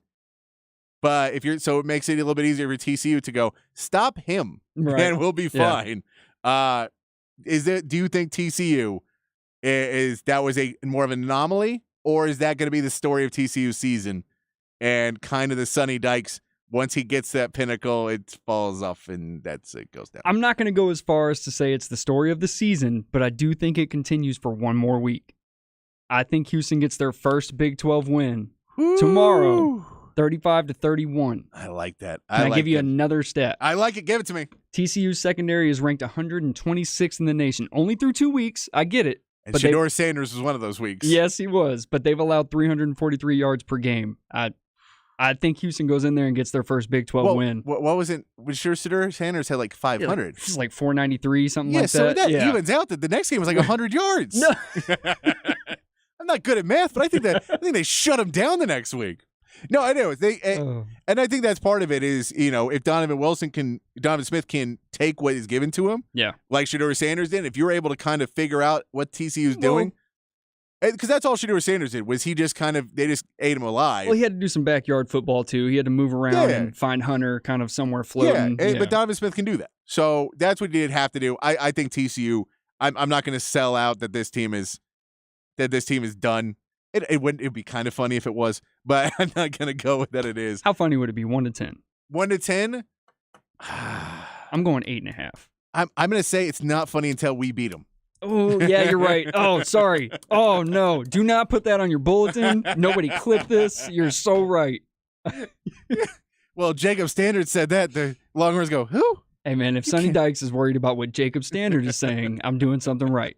but it makes it a little bit easier for TCU to go stop him, right. And we'll be fine. Do you think TCU was a more of an anomaly, or is that going to be the story of TCU's season and kind of the Sonny Dykes? Once he gets that pinnacle, it falls off and it goes down. I'm not going to go as far as to say it's the story of the season, but I do think it continues for one more week. I think Houston gets their first Big 12 win tomorrow, 35-31. I like that. Can I give you another stat? I like it. Give it to me. TCU's secondary is ranked 126th in the nation. Only through 2 weeks. I get it. And Shedeur Sanders was one of those weeks. Yes, he was. But they've allowed 343 yards per game. I think Houston goes in there and gets their first Big 12 win. What was it? Was sure Shedeur Sanders had like 500. It's like 493, something like that. So that evens out that the next game was like 100 yards. No. I'm not good at math, but I think they shut him down the next week. No, anyways, and I think that's part of it is, if Donovan Smith can take what is given to him, like Shedeur Sanders did, if you're able to kind of figure out what TCU's doing, because that's all Shedeur Sanders did, was he just they just ate him alive. Well, he had to do some backyard football too. He had to move around and find Hunter kind of somewhere floating. But Donovan Smith can do that. So that's what he did have to do. I think TCU, I'm not going to sell out that this team is done. It'd be kind of funny if it was, but I'm not going to go with that it is. How funny would it be? 1-10? 1-10? I'm going 8.5. I'm going to say it's not funny until we beat them. Oh, yeah, you're right. Oh, sorry. Oh, no. Do not put that on your bulletin. Nobody clip this. You're so right. Well, Jacob Standard said that. The Longhorns go, who? Hey, man, if Sonny Dykes is worried about what Jacob Standard is saying, I'm doing something right.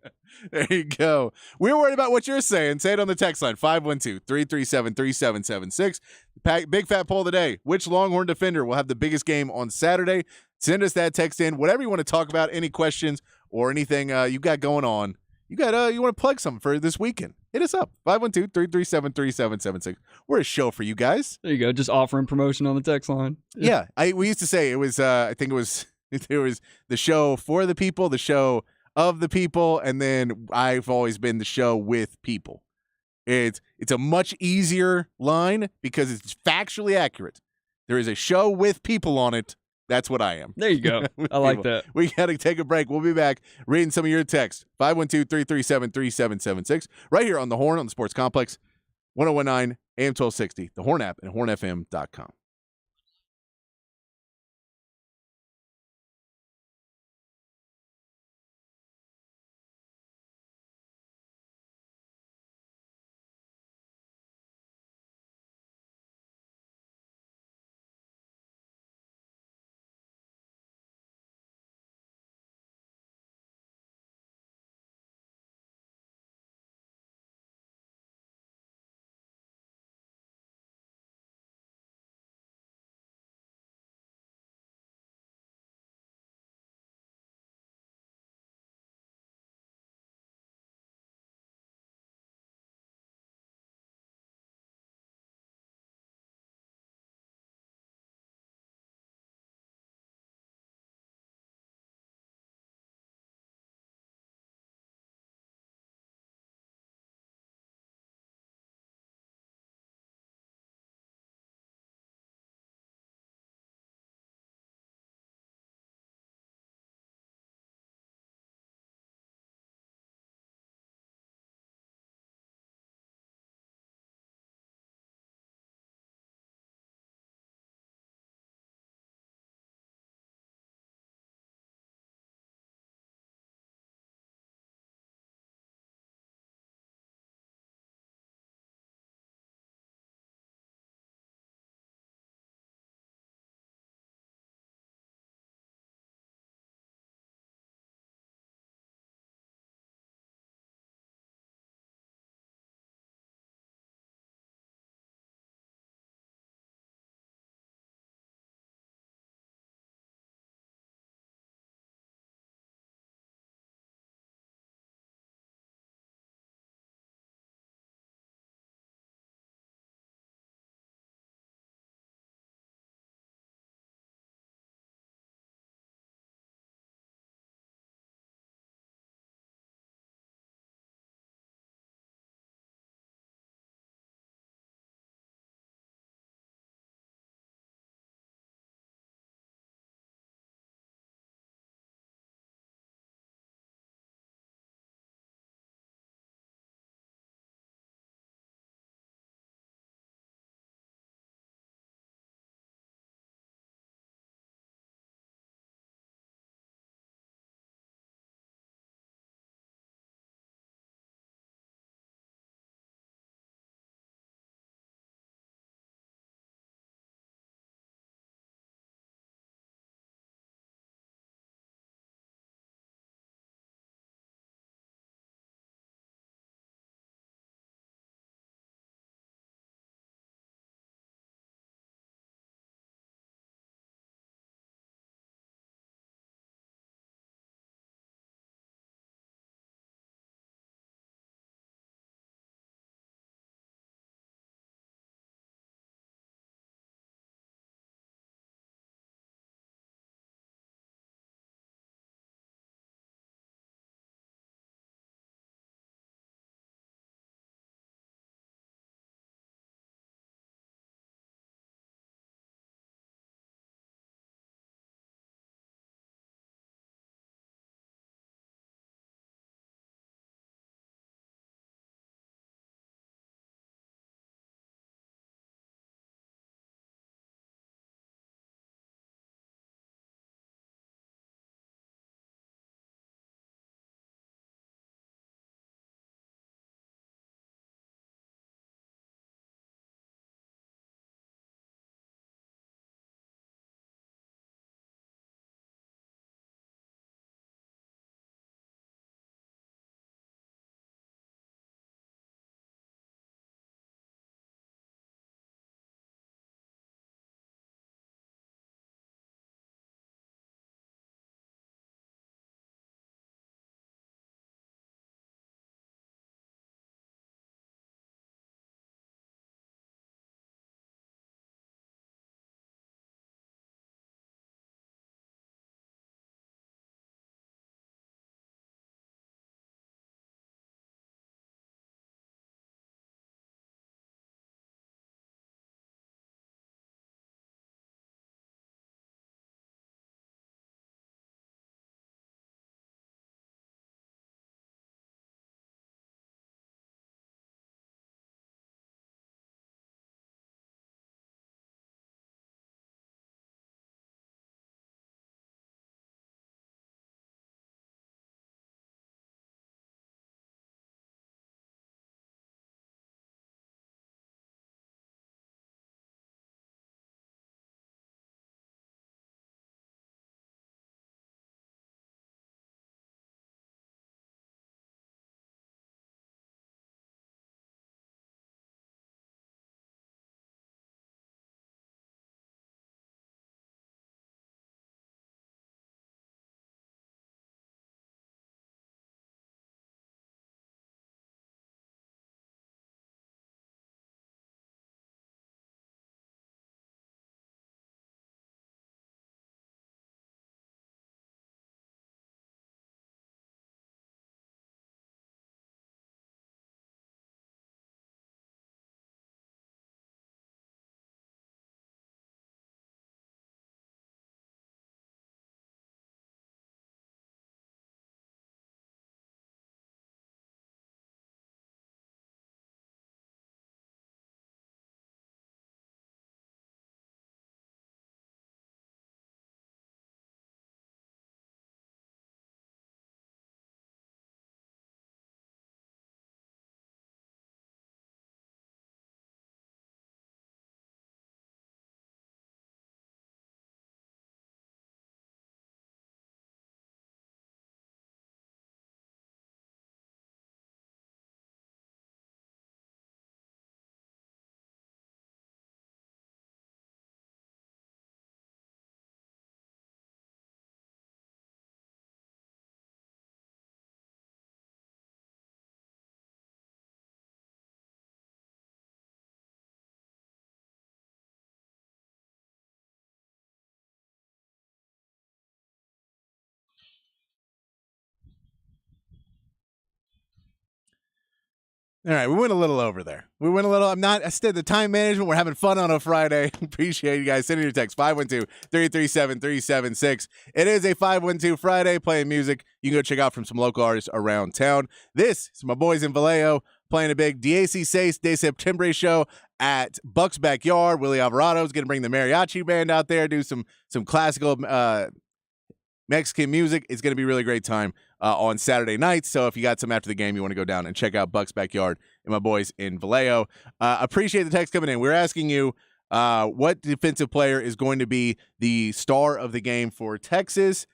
There you go. We're worried about what you're saying. Say it on the text line, 512-337-3776. Big fat poll of the day. Which Longhorn defender will have the biggest game on Saturday? Send us that text in. Whatever you want to talk about, any questions or anything you got going on. You want to plug something for this weekend. Hit us up, 512-337-3776. We're a show for you guys. There you go. Just offering promotion on the text line. Yeah. We used to say it was, I think it was the show for the people, the show of the people, and then I've always been the show with people. It's a much easier line because it's factually accurate. There is a show with people on it That's what I am. There you go. I like that. We got to take a break. We'll be back reading some of your texts. 512-337-3776 right here on The Horn on the Sports Complex, 1019 AM 1260, The Horn app, and hornfm.com. All right, we went a little over there. We went a little. I said the time management. We're having fun on a Friday. Appreciate you guys sending your text 512-337-376. It is a 512 Friday playing music. You can go check out from some local artists around town. This is my boys in Vallejo playing a big DAC 6 de September show at Buck's Backyard. Willie Alvarado is going to bring the mariachi band out there, do some classical Mexican music. It's going to be a really great time on Saturday nights. So if you got some after the game, you want to go down and check out Buck's Backyard and my boys in Vallejo. Appreciate the text coming in. We're asking you what defensive player is going to be the star of the game for Texas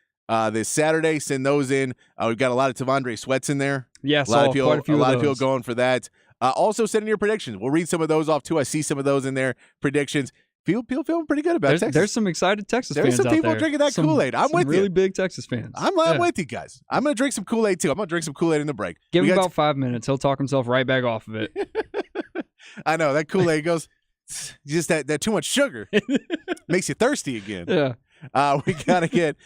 this Saturday. Send those in. We've got a lot of Tavondre Sweats in there. Yeah, a lot of quite a few lot of of people those. going for that. Also, send in your predictions. We'll read some of those off too. I see some of those in there. Predictions. Feeling pretty good about Texas. There's some excited Texas There's fans some out people there. drinking that Some- Kool-Aid. I'm some with really you. big Texas fans. I'm Yeah. with you guys. I'm going to drink some Kool-Aid too. I'm going to drink some Kool-Aid in the break. Give We him got about 5 minutes. He'll talk himself right back off of it. I know that Kool-Aid goes just that too much sugar makes you thirsty again. Yeah. We gotta hit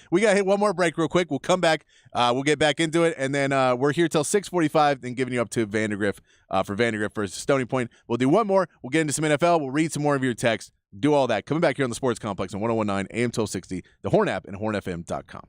one more break real quick. We'll come back. We'll get back into it, and then we're here till 6:45. Then giving you up to Vandergrift for Vandergrift versus Stony Point. We'll do one more. We'll get into some NFL. We'll read some more of your text. Do all that. Coming back here on the Sports Complex on 101.9 AM 1260, the Horn app, and hornfm.com.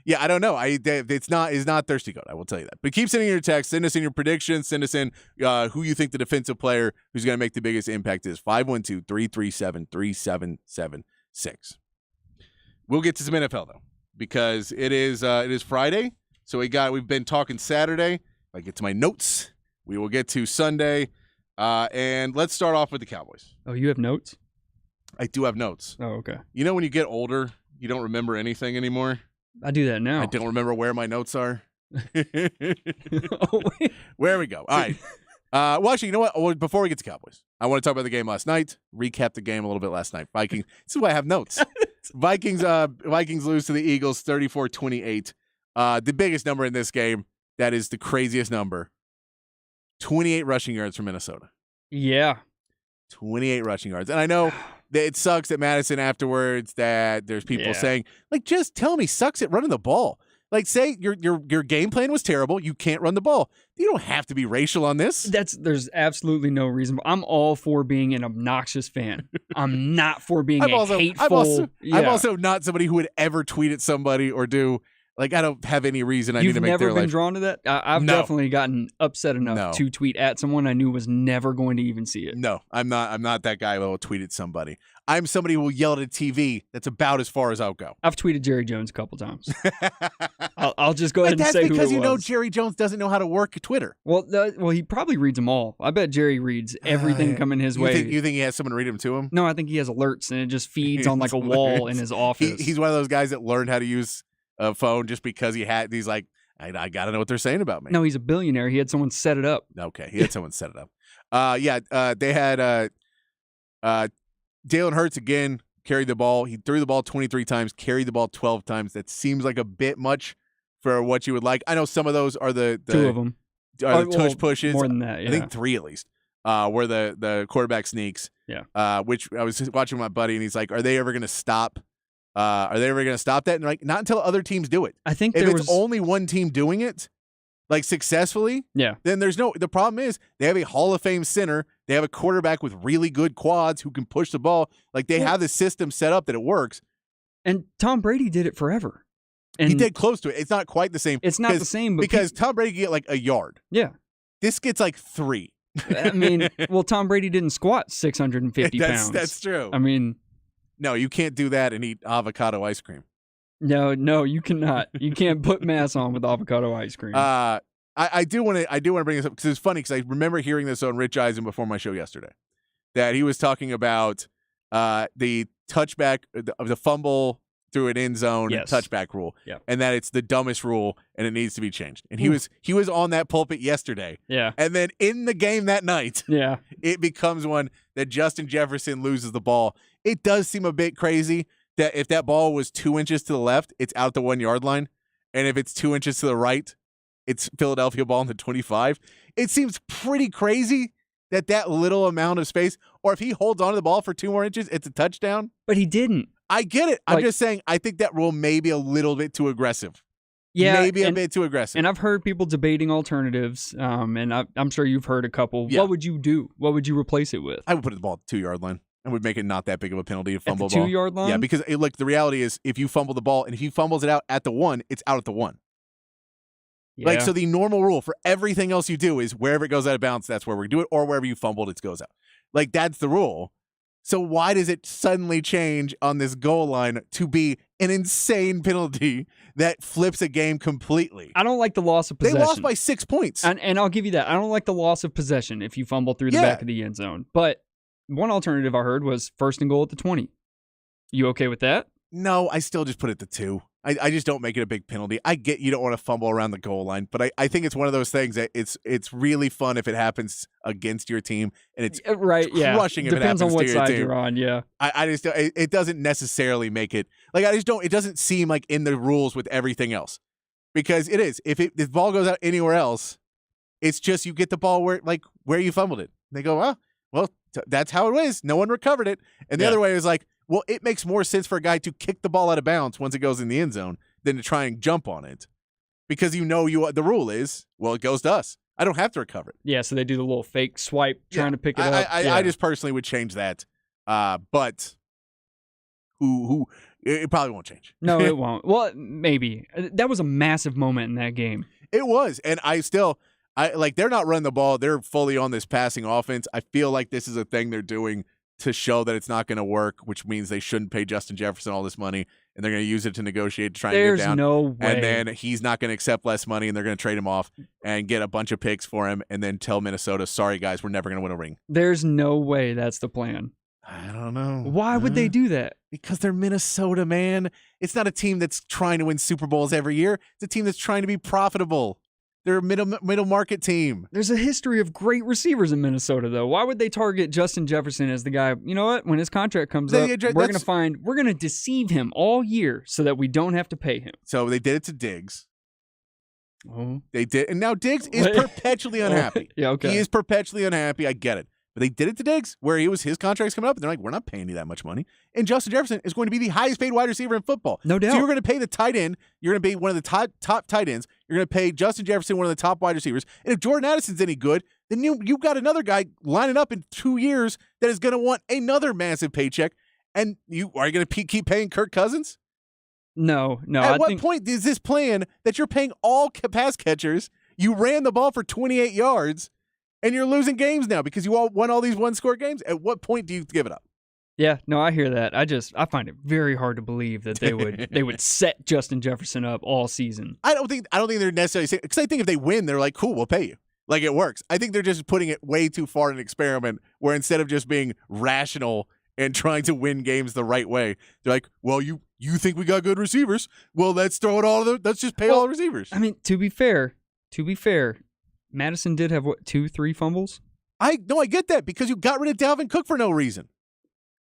Yeah, I don't know. It's not thirsty goat. I will tell you that. But keep sending your text. Send us in your predictions. Send us in who you think the defensive player who's going to make the biggest impact is. 512-337-3776. We'll get to some NFL though, because it is Friday. So we've been talking Saturday. If I get to my notes, we will get to Sunday. And let's start off with the Cowboys. Oh, you have notes? I do have notes. Oh, okay. You know when you get older, you don't remember anything anymore? I do that now. I don't remember where my notes are. Oh, wait. Where we go. All right. Well, actually, you know what? Well, before we get to Cowboys, I want to talk about the game last night. Recap the game a little bit last night. Vikings. This is why I have notes. Vikings lose to the Eagles 34-28. The biggest number in this game, that is the craziest number. 28 rushing yards for Minnesota. Yeah. 28 rushing yards. And I know that it sucks at Madison afterwards that there's people saying, like, just tell me, sucks at running the ball. Like, say your game plan was terrible. You can't run the ball. You don't have to be racial on this. There's absolutely no reason. I'm all for being an obnoxious fan. I'm not for being hateful. I'm also not somebody who would ever tweet at somebody or do. Like, I don't have any reason I need to make their life. You've never been drawn to that? I've definitely gotten upset enough to tweet at someone I knew was never going to even see it. No, I'm not that guy who will tweet at somebody. I'm somebody who will yell at a TV. That's about as far as I'll go. I've tweeted Jerry Jones a couple times. I'll just go ahead and say who it was. That's because you know Jerry Jones doesn't know how to work Twitter. Well, he probably reads them all. I bet Jerry reads everything coming his way. You think he has someone read them to him? No, I think he has alerts, and it just feeds on like a wall in his office. He's one of those guys that learned how to use a phone just because he's like, I got to know what they're saying about me. No, he's a billionaire. He had someone set it up. Okay, he had someone set it up. They had Jalen Hurts again carried the ball. He threw the ball 23 times, carried the ball 12 times. That seems like a bit much for what you would like. I know some of those are the two of them are the tush pushes. More than that, yeah. I think 3 at least. Where the quarterback sneaks. Yeah. Which I was watching my buddy and he's like, are they ever going to stop? Are they ever going to stop that? And like, not until other teams do it. I think if it's only one team doing it, like successfully, then there's no. The problem is they have a Hall of Fame center. They have a quarterback with really good quads who can push the ball. Like they have the system set up that it works. And Tom Brady did it forever. And he did close to it. It's not quite the same. It's not the same, but because Tom Brady can get like a yard. Yeah, this gets like 3. I mean, well, Tom Brady didn't squat 650 pounds. That's true. I mean. No, you can't do that and eat avocado ice cream. No, you cannot. You can't put mass on with avocado ice cream. I do want to bring this up because it's funny because I remember hearing this on Rich Eisen before my show yesterday, that he was talking about the touchback, the fumble through an end zone touchback rule, and that it's the dumbest rule and it needs to be changed. And he was on that pulpit yesterday, and then in the game that night, it becomes one that Justin Jefferson loses the ball. It does seem a bit crazy that if that ball was 2 inches to the left, it's out the 1 yard line. And if it's 2 inches to the right, it's Philadelphia ball in the 25. It seems pretty crazy that little amount of space, or if he holds onto the ball for 2 more inches, it's a touchdown. But he didn't. I get it. I'm just saying, I think that rule may be a little bit too aggressive. Yeah, maybe a bit too aggressive. And I've heard people debating alternatives, and I'm sure you've heard a couple. Yeah. What would you do? What would you replace it with? I would put the ball at the 2 yard line. And would make it not that big of a penalty to fumble at the 2 yard line? Yeah, because look, the reality is if you fumble the ball and if he fumbles it out at the 1, it's out at the 1. Yeah. Like, so the normal rule for everything else you do is wherever it goes out of bounds, that's where we do it, or wherever you fumbled, it goes out. Like, that's the rule. So why does it suddenly change on this goal line to be an insane penalty that flips a game completely? I don't like the loss of possession. They lost by 6 points. And I'll give you that. I don't like the loss of possession if you fumble through the back of the end zone. But one alternative I heard was 1st and goal at the 20. You okay with that? No, I still just put it to 2. I just don't make it a big penalty. I get you don't want to fumble around the goal line, but I think it's one of those things that it's really fun if it happens against your team, and it's crushing if Depends it happens on what to your side team. You're on, yeah. I just it doesn't necessarily make it like it doesn't seem like in the rules with everything else, because it is if the ball goes out anywhere else, it's just you get the ball where you fumbled it. They go, well, that's how it is. No one recovered it, and the other way is like, well, it makes more sense for a guy to kick the ball out of bounds once it goes in the end zone than to try and jump on it, because the rule is, well, it goes to us. I don't have to recover it. Yeah, so they do the little fake swipe trying to pick it up. I just personally would change that. But who It probably won't change. No, it won't. Well, maybe. That was a massive moment in that game. It was, and I like they're not running the ball. They're fully on this passing offense. I feel like this is a thing they're doing to show that it's not going to work, which means they shouldn't pay Justin Jefferson all this money, and they're going to use it to negotiate to try and There's get down. no way. And then he's not going to accept less money, and they're going to trade him off and get a bunch of picks for him, and then tell Minnesota, sorry, guys, we're never going to win a ring. There's no way that's the plan. I don't know. Why would they do that? Because they're Minnesota, man. It's not a team that's trying to win Super Bowls every year. It's a team that's trying to be profitable. They're a middle market team. There's a history of great receivers in Minnesota, though. Why would they target Justin Jefferson as the guy? You know what? When his contract comes up, we're going to deceive him all year so that we don't have to pay him. So they did it to Diggs. Oh. They did, and now Diggs is perpetually unhappy. Yeah, okay. He is perpetually unhappy. I get it. But they did it to Diggs, where his contract's coming up, and they're like, we're not paying you that much money. And Justin Jefferson is going to be the highest paid wide receiver in football. No doubt. So you're going to pay the tight end. You're going to be one of the top tight ends. You're going to pay Justin Jefferson one of the top wide receivers. And if Jordan Addison's any good, then you've got another guy lining up in 2 years that is going to want another massive paycheck. And are you going to keep paying Kirk Cousins? No. At what point is this plan that you're paying all pass catchers? You ran the ball for 28 yards. And you're losing games now because you all won all these one-score games. At what point do you give it up? Yeah, no, I hear that. I find it very hard to believe that they would set Justin Jefferson up all season. I don't think they're necessarily saying, because I think if they win, they're like, cool, we'll pay you. Like, it works. I think they're just putting it way too far in an experiment where instead of just being rational and trying to win games the right way, they're like, well, you think we got good receivers? Well, let's just pay all the receivers. I mean, to be fair, Madison did have, 2-3 fumbles? I get that because you got rid of Dalvin Cook for no reason.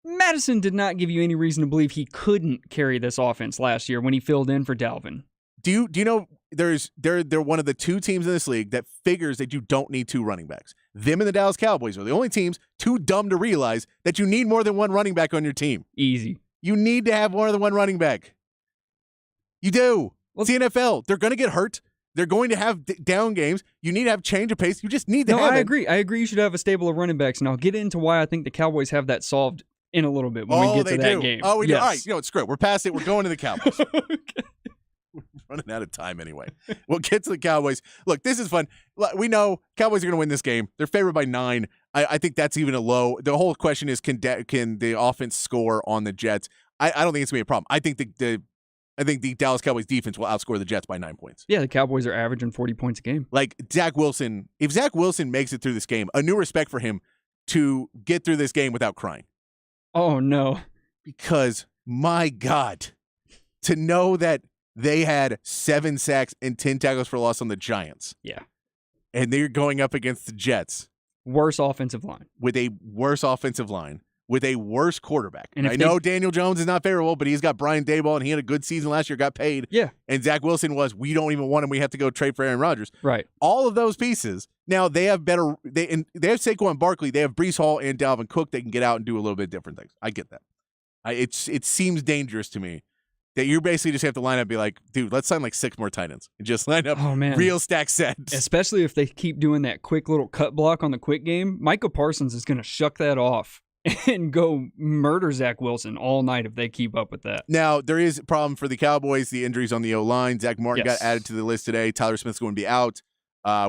Madison did not give you any reason to believe he couldn't carry this offense last year when he filled in for Dalvin. Do you know they're one of the 2 teams in this league that figures that you don't need 2 running backs. Them and the Dallas Cowboys are the only teams too dumb to realize that you need more than 1 running back on your team. Easy. You need to have more than 1 running back. You do. It's the NFL. They're going to get hurt. They're going to have down games. You need to have change of pace. You just need to have it. I agree. I agree you should have a stable of running backs, and I'll get into why I think the Cowboys have that solved in a little bit when we get to that game. Oh, we yes. do. All right, you know what? Screw it. We're past it. We're going to the Cowboys. Okay. We're running out of time anyway. We'll get to the Cowboys. Look, this is fun. We know Cowboys are going to win this game. They're favored by 9. I think that's even a low. The whole question is, can the offense score on the Jets? I don't think it's going to be a problem. I think the Dallas Cowboys defense will outscore the Jets by 9 points. Yeah, the Cowboys are averaging 40 points a game. Like Zach Wilson, if Zach Wilson makes it through this game, a new respect for him to get through this game without crying. Oh, no. Because, my God, to know that they had 7 sacks and 10 tackles for loss on the Giants. Yeah. And they're going up against the Jets. Worse offensive line. With a worse offensive line. With a worse quarterback. And I know Daniel Jones is not favorable, but he's got Brian Daboll, and he had a good season last year, got paid. Yeah. And Zach Wilson we don't even want him. We have to go trade for Aaron Rodgers. Right. All of those pieces. Now, they have they have Saquon Barkley. They have Breece Hall and Dalvin Cook. They can get out and do a little bit different things. I get that. It seems dangerous to me that you basically just have to line up and be like, dude, let's sign like 6 more tight ends and just line up real stack sets. Especially if they keep doing that quick little cut block on the quick game. Micah Parsons is going to shuck that off and go murder Zach Wilson all night if they keep up with that. Now, there is a problem for the Cowboys, the injuries on the O-line. Zach Martin got added to the list today. Tyler Smith's going to be out.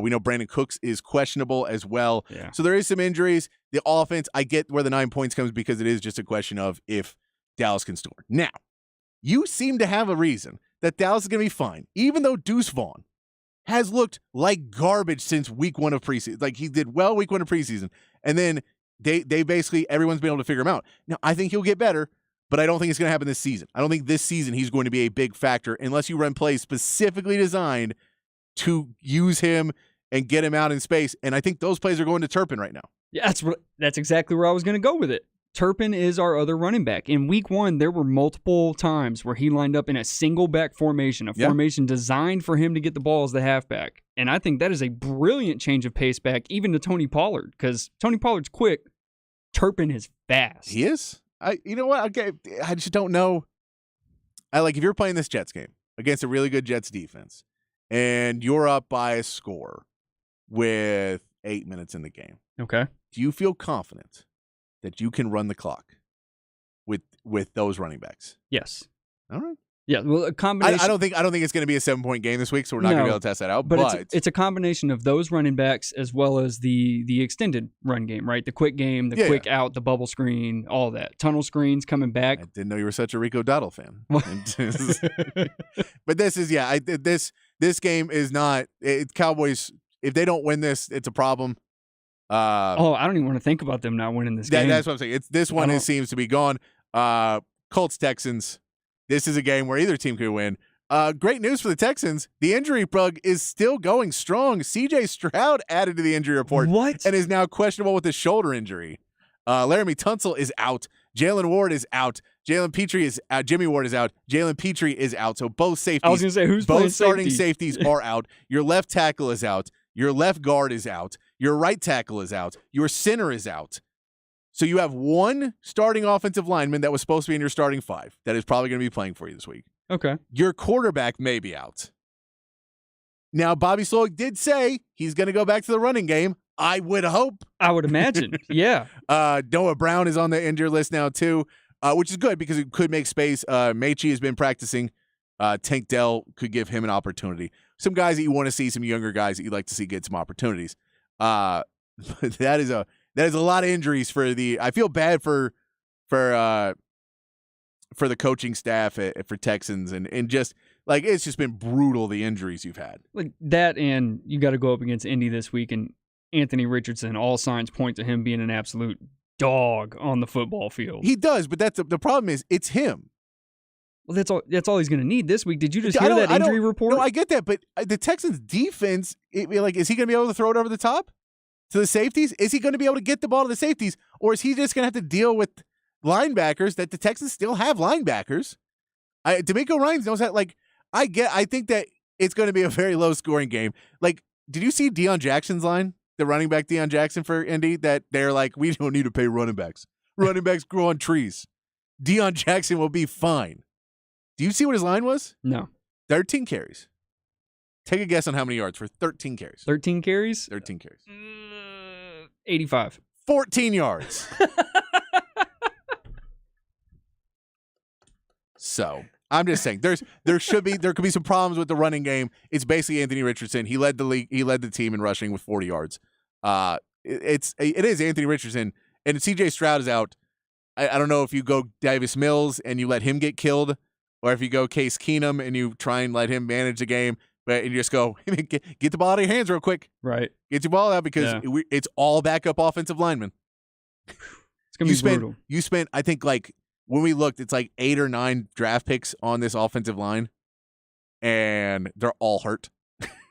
We know Brandon Cooks is questionable as well. Yeah. So there is some injuries. The offense, I get where the 9 points comes because it is just a question of if Dallas can score. Now, you seem to have a reason that Dallas is going to be fine, even though Deuce Vaughn has looked like garbage since week 1 of preseason. Like, he did well week 1 of preseason, and then they basically, everyone's been able to figure him out. Now, I think he'll get better, but I don't think it's going to happen this season. I don't think this season he's going to be a big factor unless you run plays specifically designed to use him and get him out in space. And I think those plays are going to Turpin right now. Yeah, that's exactly where I was going to go with it. Turpin is our other running back. In week 1, there were multiple times where he lined up in a single back formation, formation designed for him to get the ball as the halfback. And I think that is a brilliant change of pace back even to Tony Pollard, because Tony Pollard's quick. Turpin is fast. He is? You know what? Okay, I just don't know. If you're playing this Jets game against a really good Jets defense and you're up by a score with 8 minutes in the game. Okay. Do you feel confident that you can run the clock with those running backs? Yes. All right. Yeah, well, a combination. I don't think it's going to be a 7-point game this week, so we're not going to be able to test that out. But it's a combination of those running backs as well as the extended run game, right? The quick game, the quick out, the bubble screen, all that. Tunnel screens coming back. I didn't know you were such a Rico Dowdle fan. But this is this game is not Cowboys. If they don't win this, it's a problem. I don't even want to think about them not winning this game. That's what I'm saying. This one seems to be gone. Colts Texans. This is a game where either team could win. Great news for the Texans. The injury bug is still going strong. C.J. Stroud added to the injury report. What? And is now questionable with a shoulder injury. Laramie Tunsil is out. Jalen Ward is out. Jalen Petrie is out. Jimmy Ward is out. Jalen Petrie is out. So both safeties. I was going to say, who's playing both starting safeties are out. Your left tackle is out. Your left guard is out. Your right tackle is out. Your center is out. So you have one starting offensive lineman that was supposed to be in your starting five that is probably going to be playing for you this week. Okay. Your quarterback may be out. Now, Bobby Slowick did say he's going to go back to the running game. I would hope. I would imagine. Yeah. Noah Brown is on the injury list now too, which is good because it could make space. Mechie has been practicing. Tank Dell could give him an opportunity. Some guys that you want to see, some younger guys that you'd like to see get some opportunities. That is a lot of injuries for the. I feel bad for the coaching staff for Texans and just like it's just been brutal the injuries you've had. Like that, and you got to go up against Indy this week, and Anthony Richardson. All signs point to him being an absolute dog on the football field. He does, but that's the problem is it's him. Well, that's all he's going to need this week. Did you just hear that injury report? No, I get that, but the Texans defense, is he going to be able to throw it over the top to the safeties? Is he going to be able to get the ball to the safeties, or is he just going to have to deal with linebackers that the Texans still have linebackers? D'Amico Ryans knows that. Like, I think that it's going to be a very low scoring game. Like, did you see Deion Jackson's line? The running back Deion Jackson for Indy, that they're like, we don't need to pay running backs. Running backs grow on trees. Deion Jackson will be fine. Do you see what his line was? No. 13 carries. Take a guess on how many yards for 13 carries. 13 carries? 13 carries. 85. 14 yards. So I'm just saying there could be some problems with the running game. It's basically Anthony Richardson. He led the league. He led the team in rushing with 40 yards. It is Anthony Richardson, and CJ Stroud is out. I don't know if you go Davis Mills and you let him get killed, or if you go Case Keenum and you try and let him manage the game, but you just go get the ball out of your hands real quick. Right. Get your ball out because it's all backup offensive linemen. It's gonna be brutal. You spent I think like when we looked, it's like 8 or 9 draft picks on this offensive line, and they're all hurt.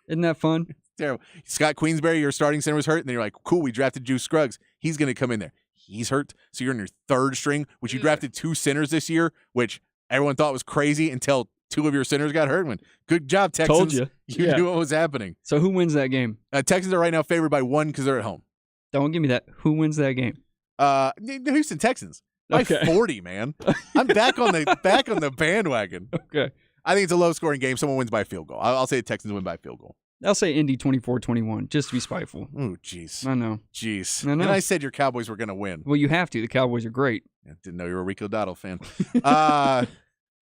Isn't that fun? Terrible. Scott Queensberry, your starting center, was hurt, and then you're like, cool, we drafted Juice Scruggs. He's going to come in there. He's hurt. So you're in your third string, which you drafted 2 centers this year, which everyone thought was crazy until 2 of your centers got hurt. Went, good job, Texans. Told you. You knew what was happening. So who wins that game? Texans are right now favored by 1 because they're at home. Don't give me that. Who wins that game? The Houston Texans. By 40, man. I'm back on the bandwagon. Okay. I think it's a low-scoring game. Someone wins by a field goal. I'll say the Texans win by a field goal. I'll say Indy 24-21, just to be spiteful. Oh, jeez. I know. Jeez. I know. And I said your Cowboys were going to win. Well, you have to. The Cowboys are great. I didn't know you were a Rico Dowdle fan.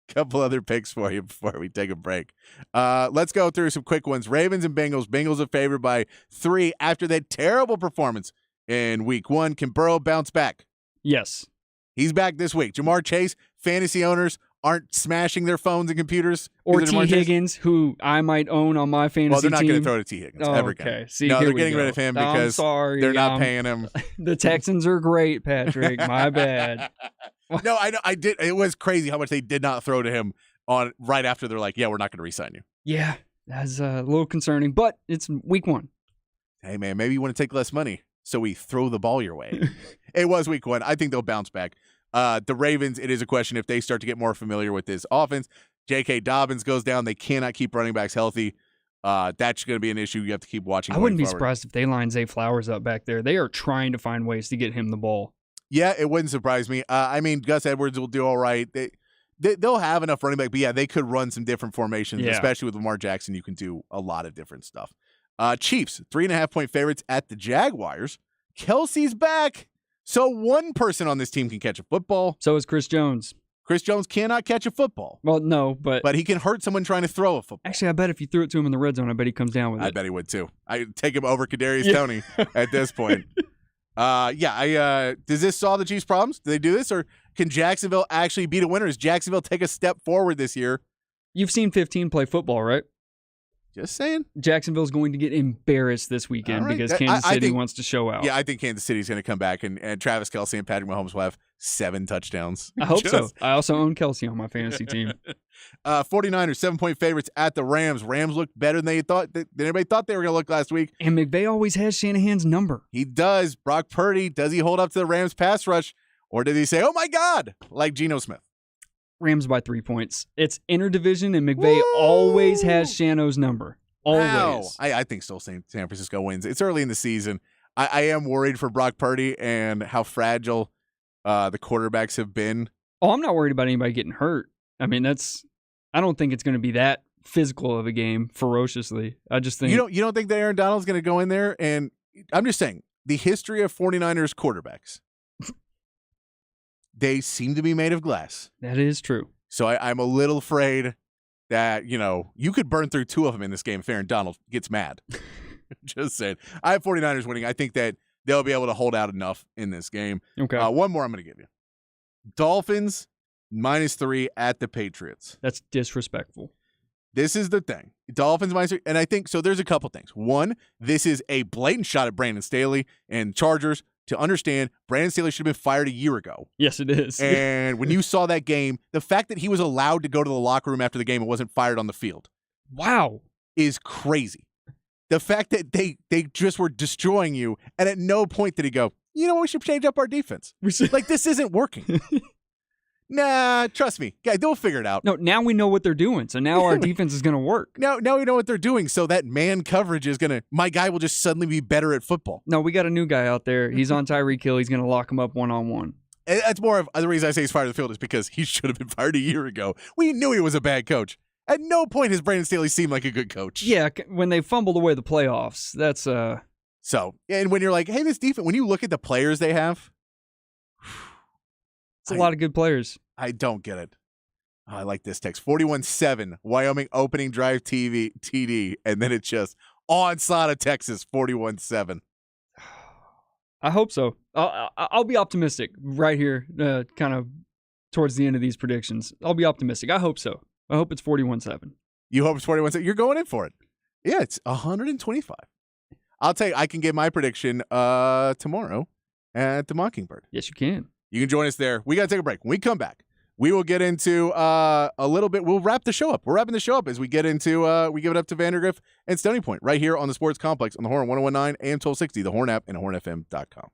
Couple other picks for you before we take a break. Let's go through some quick ones. Ravens and Bengals. Bengals are favored by 3 after that terrible performance in week 1. Can Burrow bounce back? Yes. He's back this week. Jamar Chase, fantasy owners aren't smashing their phones and computers. Or T. Higgins, who I might own on my fantasy team. Well, they're not going to throw to T. Higgins ever again. Okay. See, no, they're getting rid of him because they're not paying him. The Texans are great, Patrick. My bad. No, I know. I did. It was crazy how much they did not throw to him on right after they're like, yeah, we're not going to re-sign you. Yeah, that's a little concerning, but it's week 1. Hey, man, maybe you want to take less money, so we throw the ball your way. It was week 1. I think they'll bounce back. The Ravens, it is a question if they start to get more familiar with this offense. J.K. Dobbins goes down. They cannot keep running backs healthy. That's going to be an issue you have to keep watching. I wouldn't be surprised if they line Zay Flowers up back there. They are trying to find ways to get him the ball. Yeah, it wouldn't surprise me. I mean, Gus Edwards will do all right. They'll have enough running back, but yeah, they could run some different formations, especially with Lamar Jackson. You can do a lot of different stuff. Chiefs, 3.5-point favorites at the Jaguars. Kelsey's back. So one person on this team can catch a football. So is Chris Jones. Chris Jones cannot catch a football, Well, no, but but he can hurt someone trying to throw a football. actually, I bet if you threw it to him in the red zone, I bet he comes down with it. I bet he would too. I'd take him over Kadarius Yeah. Toney at this point. Does this solve the Chiefs' problems? Do they do this, or can Jacksonville actually beat a winner? Does Jacksonville take a step forward this year? You've seen 15 play football, right? Just saying. Jacksonville's going to get embarrassed this weekend All right. because I Kansas City think- wants to show out. Yeah, I think Kansas City's going to come back, and Travis Kelce and Patrick Mahomes will have 7 touchdowns. I hope so. Just- I also own Kelsey on my fantasy team. 49ers 7-point favorites at the Rams. Rams looked better than they thought than anybody thought they were going to look last week. And McVay always has Shanahan's number. He does. Brock Purdy, does he hold up to the Rams pass rush, or did he say, "Oh my God," like Geno Smith? Rams by 3 points. It's interdivision, and McVay Woo! always has Shano's number. Always. Wow. I think still San Francisco wins. It's early in the season. I am worried for Brock Purdy and how fragile the quarterbacks have been. Oh, I'm not worried about anybody getting hurt. I mean, I don't think it's going to be that physical of a game ferociously. I just think You don't think that Aaron Donald's going to go in there? And I'm just saying, the history of 49ers quarterbacks, they seem to be made of glass. that is true. So I'm a little afraid that, you could burn through 2 of them in this game if Aaron Donald gets mad. Just saying. I have 49ers winning. I think that they'll be able to hold out enough in this game. Okay. One more I'm going to give you. Dolphins -3 at the Patriots. That's disrespectful. This is the thing. Dolphins -3, and I think, so there's a couple things. One, this is a blatant shot at Brandon Staley and Chargers to understand Brandon Staley should have been fired a year ago. Yes, it is. And when you saw that game, the fact that he was allowed to go to the locker room after the game and wasn't fired on the field Wow. is crazy. The fact that they just were destroying you, and at no point did he go, "You know what, we should change up our defense." Like, this isn't working. Nah, trust me. Guys, they'll figure it out. No, now we know what they're doing, so now our defense is going to work. Now we know what they're doing, so that man coverage is going to, my guy will just suddenly be better at football. No, we got a new guy out there. He's on Tyreek Hill. He's going to lock him up one-on-one. And that's more of the reason I say he's fired on the field is because he should have been fired a year ago. We knew he was a bad coach. At no point has Brandon Staley seemed like a good coach. Yeah, when they fumbled away the playoffs, that's So, and when you're like, hey, this defense, when you look at the players they have, it's a lot of good players. I don't get it. Oh, I like this text. 41-7, Wyoming opening drive TD, and then it's just onslaught of Texas, 41-7. I hope so. I'll be optimistic right here, kind of towards the end of these predictions. I'll be optimistic. I hope so. I hope it's 41-7. You hope it's 41-7. You're going in for it. Yeah, it's 125. I'll tell you, I can give my prediction tomorrow at the Mockingbird. Yes, you can. You can join us there. We got to take a break. When we come back, we will get into a little bit. We'll wrap the show up. We're wrapping the show up as we get into, we give it up to Vandergriff and Stony Point right here on the Sports Complex on the Horn 101.9 AM 1260, the Horn app, and hornfm.com.